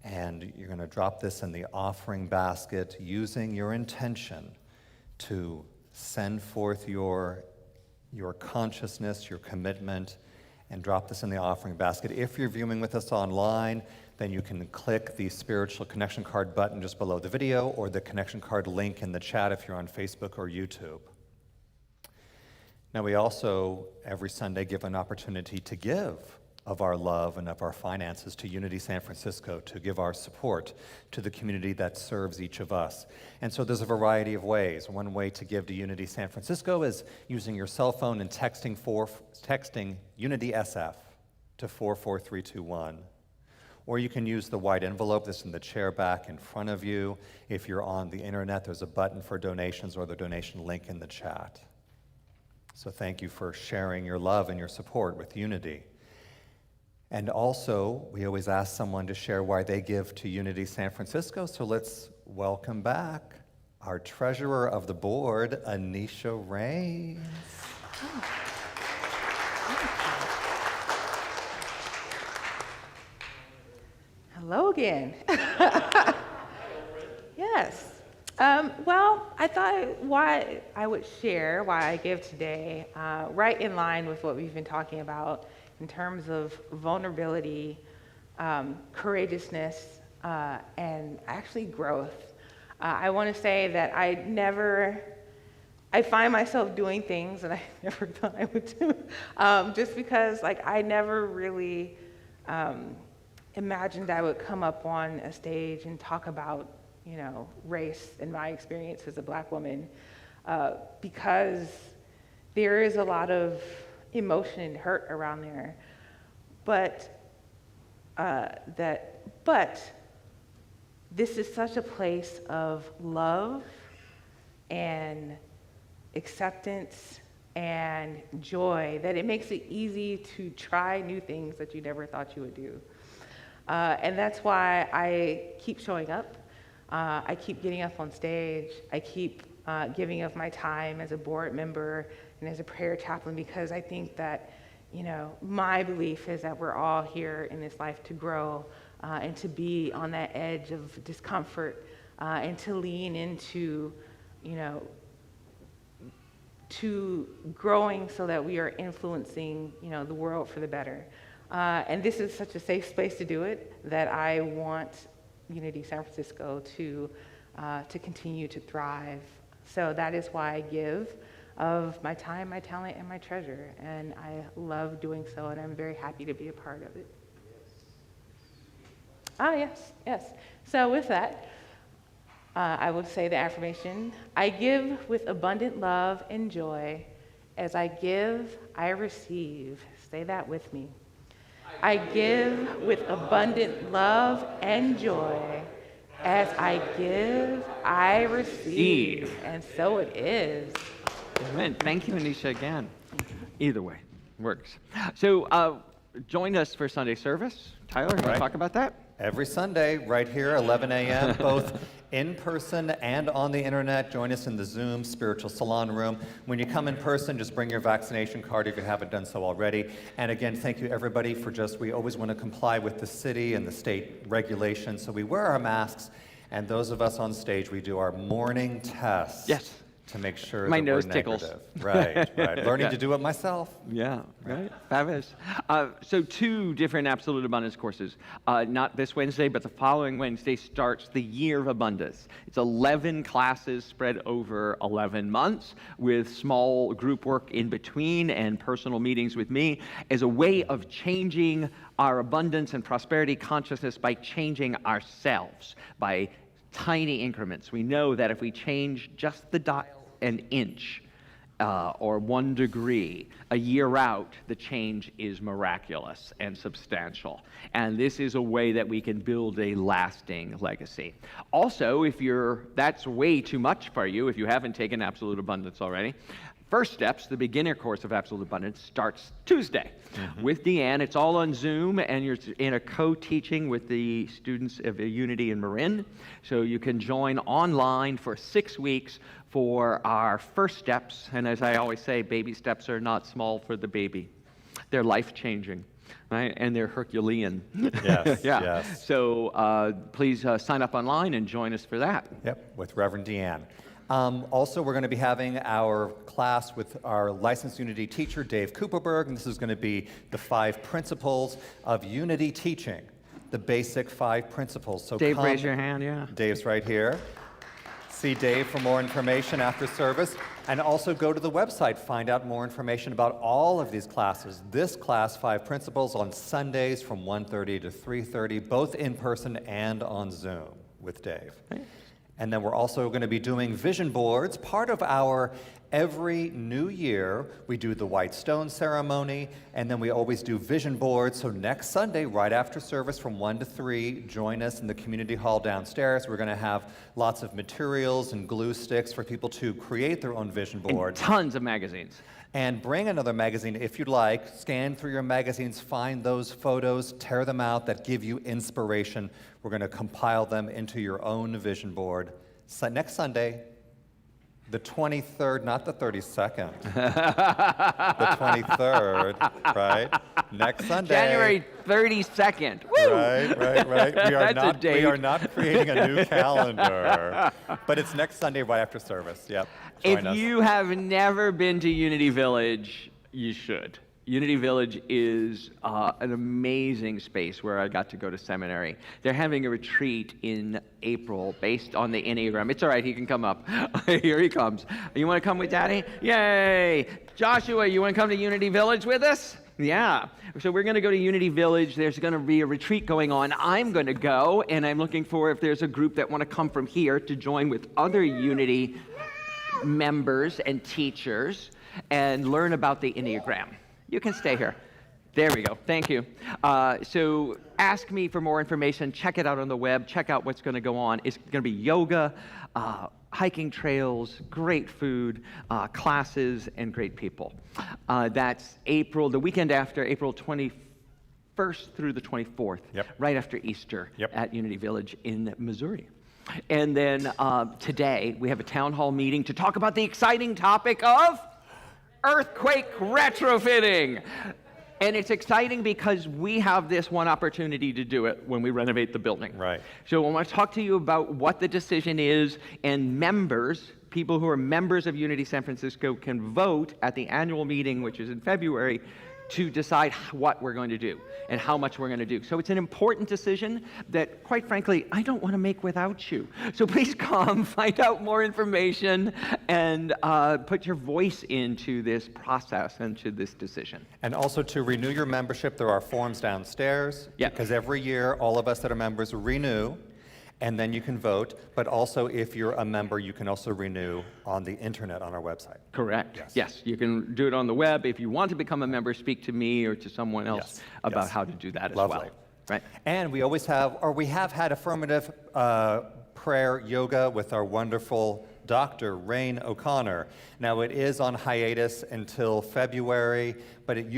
[SPEAKER 4] and you're going to drop this in the offering basket using your intention to send forth your consciousness, your commitment, and drop this in the offering basket. If you're viewing with us online, then you can click the spiritual connection card button just below the video or the connection card link in the chat if you're on Facebook or YouTube. Now, we also, every Sunday, give an opportunity to give of our love and of our finances to Unity San Francisco, to give our support to the community that serves each of us. And so there's a variety of ways. One way to give to Unity San Francisco is using your cell phone and texting Unity SF to 44321. Or you can use the white envelope that's in the chair back in front of you. If you're on the internet, there's a button for donations or the donation link in the chat. So thank you for sharing your love and your support with Unity. And also, we always ask someone to share why they give to Unity San Francisco, so let's welcome back our treasurer of the board, Anisha Rains.
[SPEAKER 3] Oh. Hello again. Yes. Well, I thought why I would share why I give today, right in line with what we've been talking about in terms of vulnerability, courageousness, and actually growth. I want to say that I find myself doing things that I never thought I would do, just because I never really imagined I would come up on a stage and talk about race and my experience as a Black woman, because there is a lot of emotion and hurt around there. But this is such a place of love and acceptance and joy that it makes it easy to try new things that you never thought you would do. And that's why I keep showing up. I keep getting up on stage. I keep giving of my time as a board member and as a prayer chaplain, because I think that, my belief is that we're all here in this life to grow and to be on that edge of discomfort and to lean into, to growing so that we are influencing, the world for the better. And this is such a safe space to do it that I want Unity San Francisco to continue to thrive. So that is why I give of my time, my talent, and my treasure. And I love doing so, and I'm very happy to be a part of it. Ah, yes, yes. So with that, I will say the affirmation: I give with abundant love and joy. As I give, I receive. Say that with me. I give with abundant love and joy. As I give, I receive. And so it is.
[SPEAKER 2] Amen. Thank you, Anisha, again. Either way, works. So join us for Sunday service. Tyler, you want to talk about that?
[SPEAKER 4] Every Sunday, right here, 11 a.m., both in person and on the internet. Join us in the Zoom Spiritual Salon Room. When you come in person, just bring your vaccination card if you haven't done so already. And again, thank you everybody for we always want to comply with the city and the state regulations, so we wear our masks, and those of us on stage, we do our morning tests.
[SPEAKER 2] Yes.
[SPEAKER 4] To make sure
[SPEAKER 2] My
[SPEAKER 4] that
[SPEAKER 2] nose
[SPEAKER 4] we're
[SPEAKER 2] tickles.
[SPEAKER 4] negative. Right. Learning to do it myself.
[SPEAKER 2] Yeah, right. Fabulous. So 2 different Absolute Abundance courses. Not this Wednesday, but the following Wednesday starts the Year of Abundance. It's 11 classes spread over 11 months with small group work in between and personal meetings with me as a way of changing our abundance and prosperity consciousness by changing ourselves, by tiny increments. We know that if we change just the dial an inch or 1 degree a year out, the change is miraculous and substantial. And this is a way that we can build a lasting legacy. Also, if that's way too much for you, if you haven't taken Absolute Abundance already, First Steps, the beginner course of Absolute Abundance, starts Tuesday with Deanne. It's all on Zoom, and you're in a co-teaching with the students of Unity in Marin. So you can join online for 6 weeks for our first steps. And as I always say, baby steps are not small for the baby. They're life-changing, right? And they're Herculean.
[SPEAKER 4] Yes,
[SPEAKER 2] yeah.
[SPEAKER 4] yes.
[SPEAKER 2] So please sign up online and join us for that.
[SPEAKER 4] Yep, with Reverend Deanne. Also, we're going to be having our class with our licensed Unity teacher, Dave Cooperberg, and this is going to be the 5 principles of Unity teaching, the basic 5 principles. So
[SPEAKER 2] Dave, raise your hand, yeah.
[SPEAKER 4] Dave's right here. See Dave for more information after service, and also go to the website, find out more information about all of these classes. This class, 5 principles, on Sundays from 1:30 to 3:30, both in person and on Zoom with Dave. Right. And then we're also going to be doing vision boards. Part of our every new year, we do the white stone ceremony, and then we always do vision boards. So next Sunday, right after service from 1 to 3, join us in the community hall downstairs. We're going to have lots of materials and glue sticks for people to create their own vision board.
[SPEAKER 2] And tons of magazines.
[SPEAKER 4] And bring another magazine if you'd like. Scan through your magazines, find those photos, tear them out that give you inspiration. We're going to compile them into your own vision board. So next Sunday, the 23rd, not the 32nd. The 23rd, right? Next Sunday.
[SPEAKER 2] January 32nd. Woo!
[SPEAKER 4] Right.
[SPEAKER 2] That's a date.
[SPEAKER 4] We are not creating a new calendar. But it's next Sunday right after service. Yep. Join us.
[SPEAKER 2] If you have never been to Unity Village, you should. Unity Village is an amazing space where I got to go to seminary. They're having a retreat in April based on the Enneagram. It's all right, he can come up. Here he comes. You want to come with Daddy? Yay! Joshua, you want to come to Unity Village with us? Yeah. So we're going to go to Unity Village. There's going to be a retreat going on. I'm going to go, and I'm looking for if there's a group that want to come from here to join with other Unity members and teachers and learn about the Enneagram. You can stay here. There we go. Thank you. So ask me for more information. Check it out on the web. Check out what's going to go on. It's going to be yoga, hiking trails, great food, classes, and great people. That's the weekend after, April 21st through the 24th, right after Easter at Unity Village in Missouri. And then today, we have a town hall meeting to talk about the exciting topic of earthquake retrofitting. And it's exciting because we have this one opportunity to do it when we renovate the building.
[SPEAKER 4] Right.
[SPEAKER 2] So I want to talk to you about what the decision is, and members, people who are members of Unity San Francisco, can vote at the annual meeting, which is in February, to decide what we're going to do and how much we're going to do. So it's an important decision that, quite frankly, I don't want to make without you. So please come, find out more information, and put your voice into this process and to this decision.
[SPEAKER 4] And also to renew your membership, there are forms downstairs.
[SPEAKER 2] Yeah.
[SPEAKER 4] Because every year, all of us that are members renew, and then you can vote. But also, if you're a member, you can also renew on the internet on our website.
[SPEAKER 2] Correct.
[SPEAKER 4] Yes.
[SPEAKER 2] Yes, you can do it on the web. If you want to become a member, speak to me or to someone else
[SPEAKER 4] Yes.
[SPEAKER 2] about
[SPEAKER 4] Yes.
[SPEAKER 2] how to do that
[SPEAKER 4] Lovely.
[SPEAKER 2] as well. Right?
[SPEAKER 4] And we always have, or we have had affirmative prayer yoga with our wonderful Dr. Rain O'Connor. Now it is on hiatus until February, but it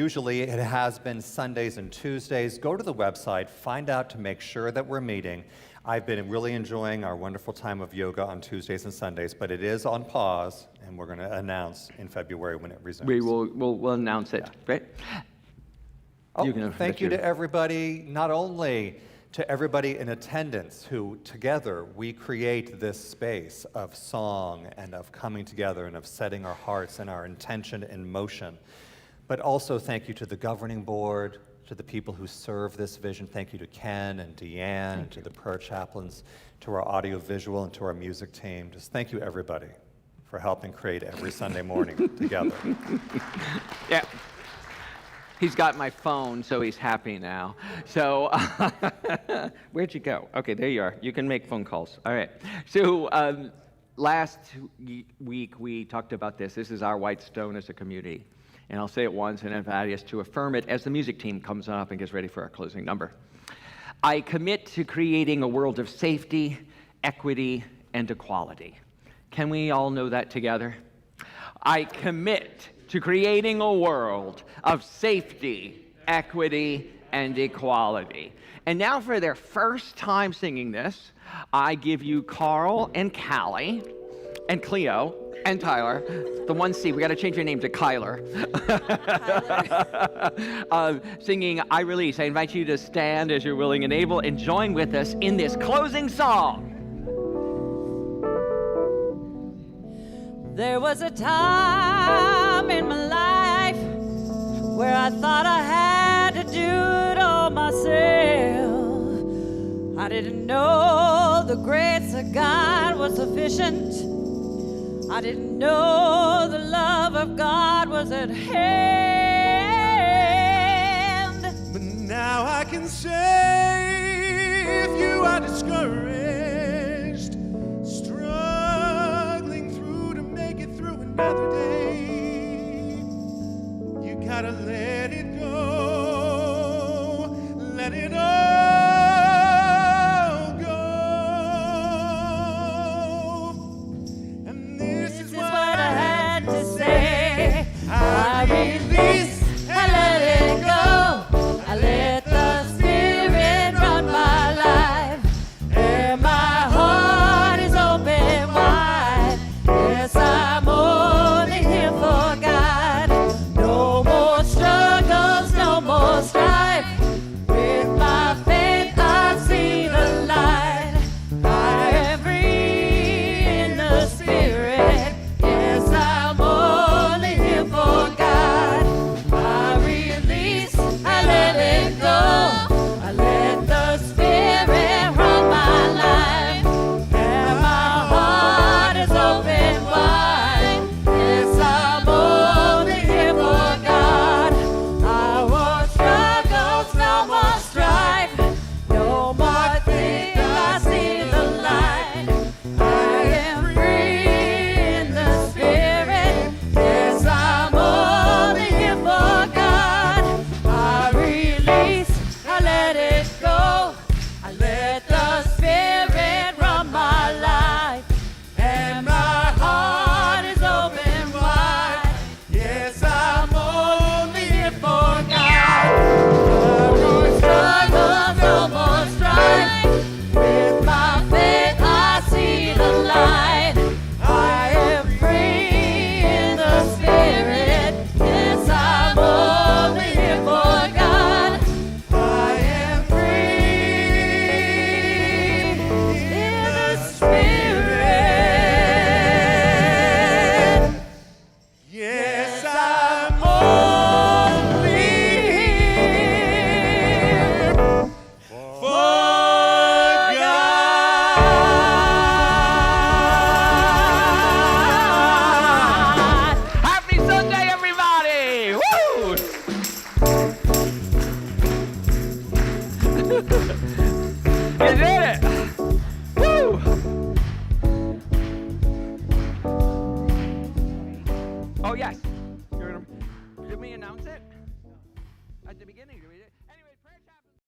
[SPEAKER 4] has been Sundays and Tuesdays. Go to the website, find out to make sure that we're meeting. I've been really enjoying our wonderful time of yoga on Tuesdays and Sundays, but it is on pause, and we're going to announce in February when it resumes.
[SPEAKER 2] We'll announce it, right?
[SPEAKER 4] Oh,
[SPEAKER 2] You can-
[SPEAKER 4] thank you to everybody, not only to everybody in attendance who together we create this space of song and of coming together and of setting our hearts and our intention in motion, but also thank you to the governing board, to the people who serve this vision. Thank you to Ken and Deanne and to the prayer chaplains, to our audiovisual and to our music team. Just thank you everybody for helping create every Sunday morning together.
[SPEAKER 2] Yeah. He's got my phone, so he's happy now. So, where'd you go? Okay, there you are. You can make phone calls. All right. So, last week we talked about this. This is our white stone as a community. And I'll say it once, and that is to affirm it as the music team comes up and gets ready for our closing number. I commit to creating a world of safety, equity, and equality. Can we all know that together? I commit to creating a world of safety, equity, and equality. And now for their first time singing this, I give you Carl and Callie and Cleo and Tyler, the 1C, we got to change your name to Kyler. Singing I Release. I invite you to stand as you're willing and able and join with us in this closing song.
[SPEAKER 9] There was a time in my life where I thought I had to do it all myself. I didn't know the grace of God was sufficient. I didn't know the love of God was at hand.
[SPEAKER 6] But now I can say, if you are discouraged, struggling through to make it through another day, you gotta let it go, let it all go. And this is what I had to say. I release, I let it go. I let the Spirit
[SPEAKER 2] You did it! Woo! Oh, yes. Did we announce it? At the beginning, did we?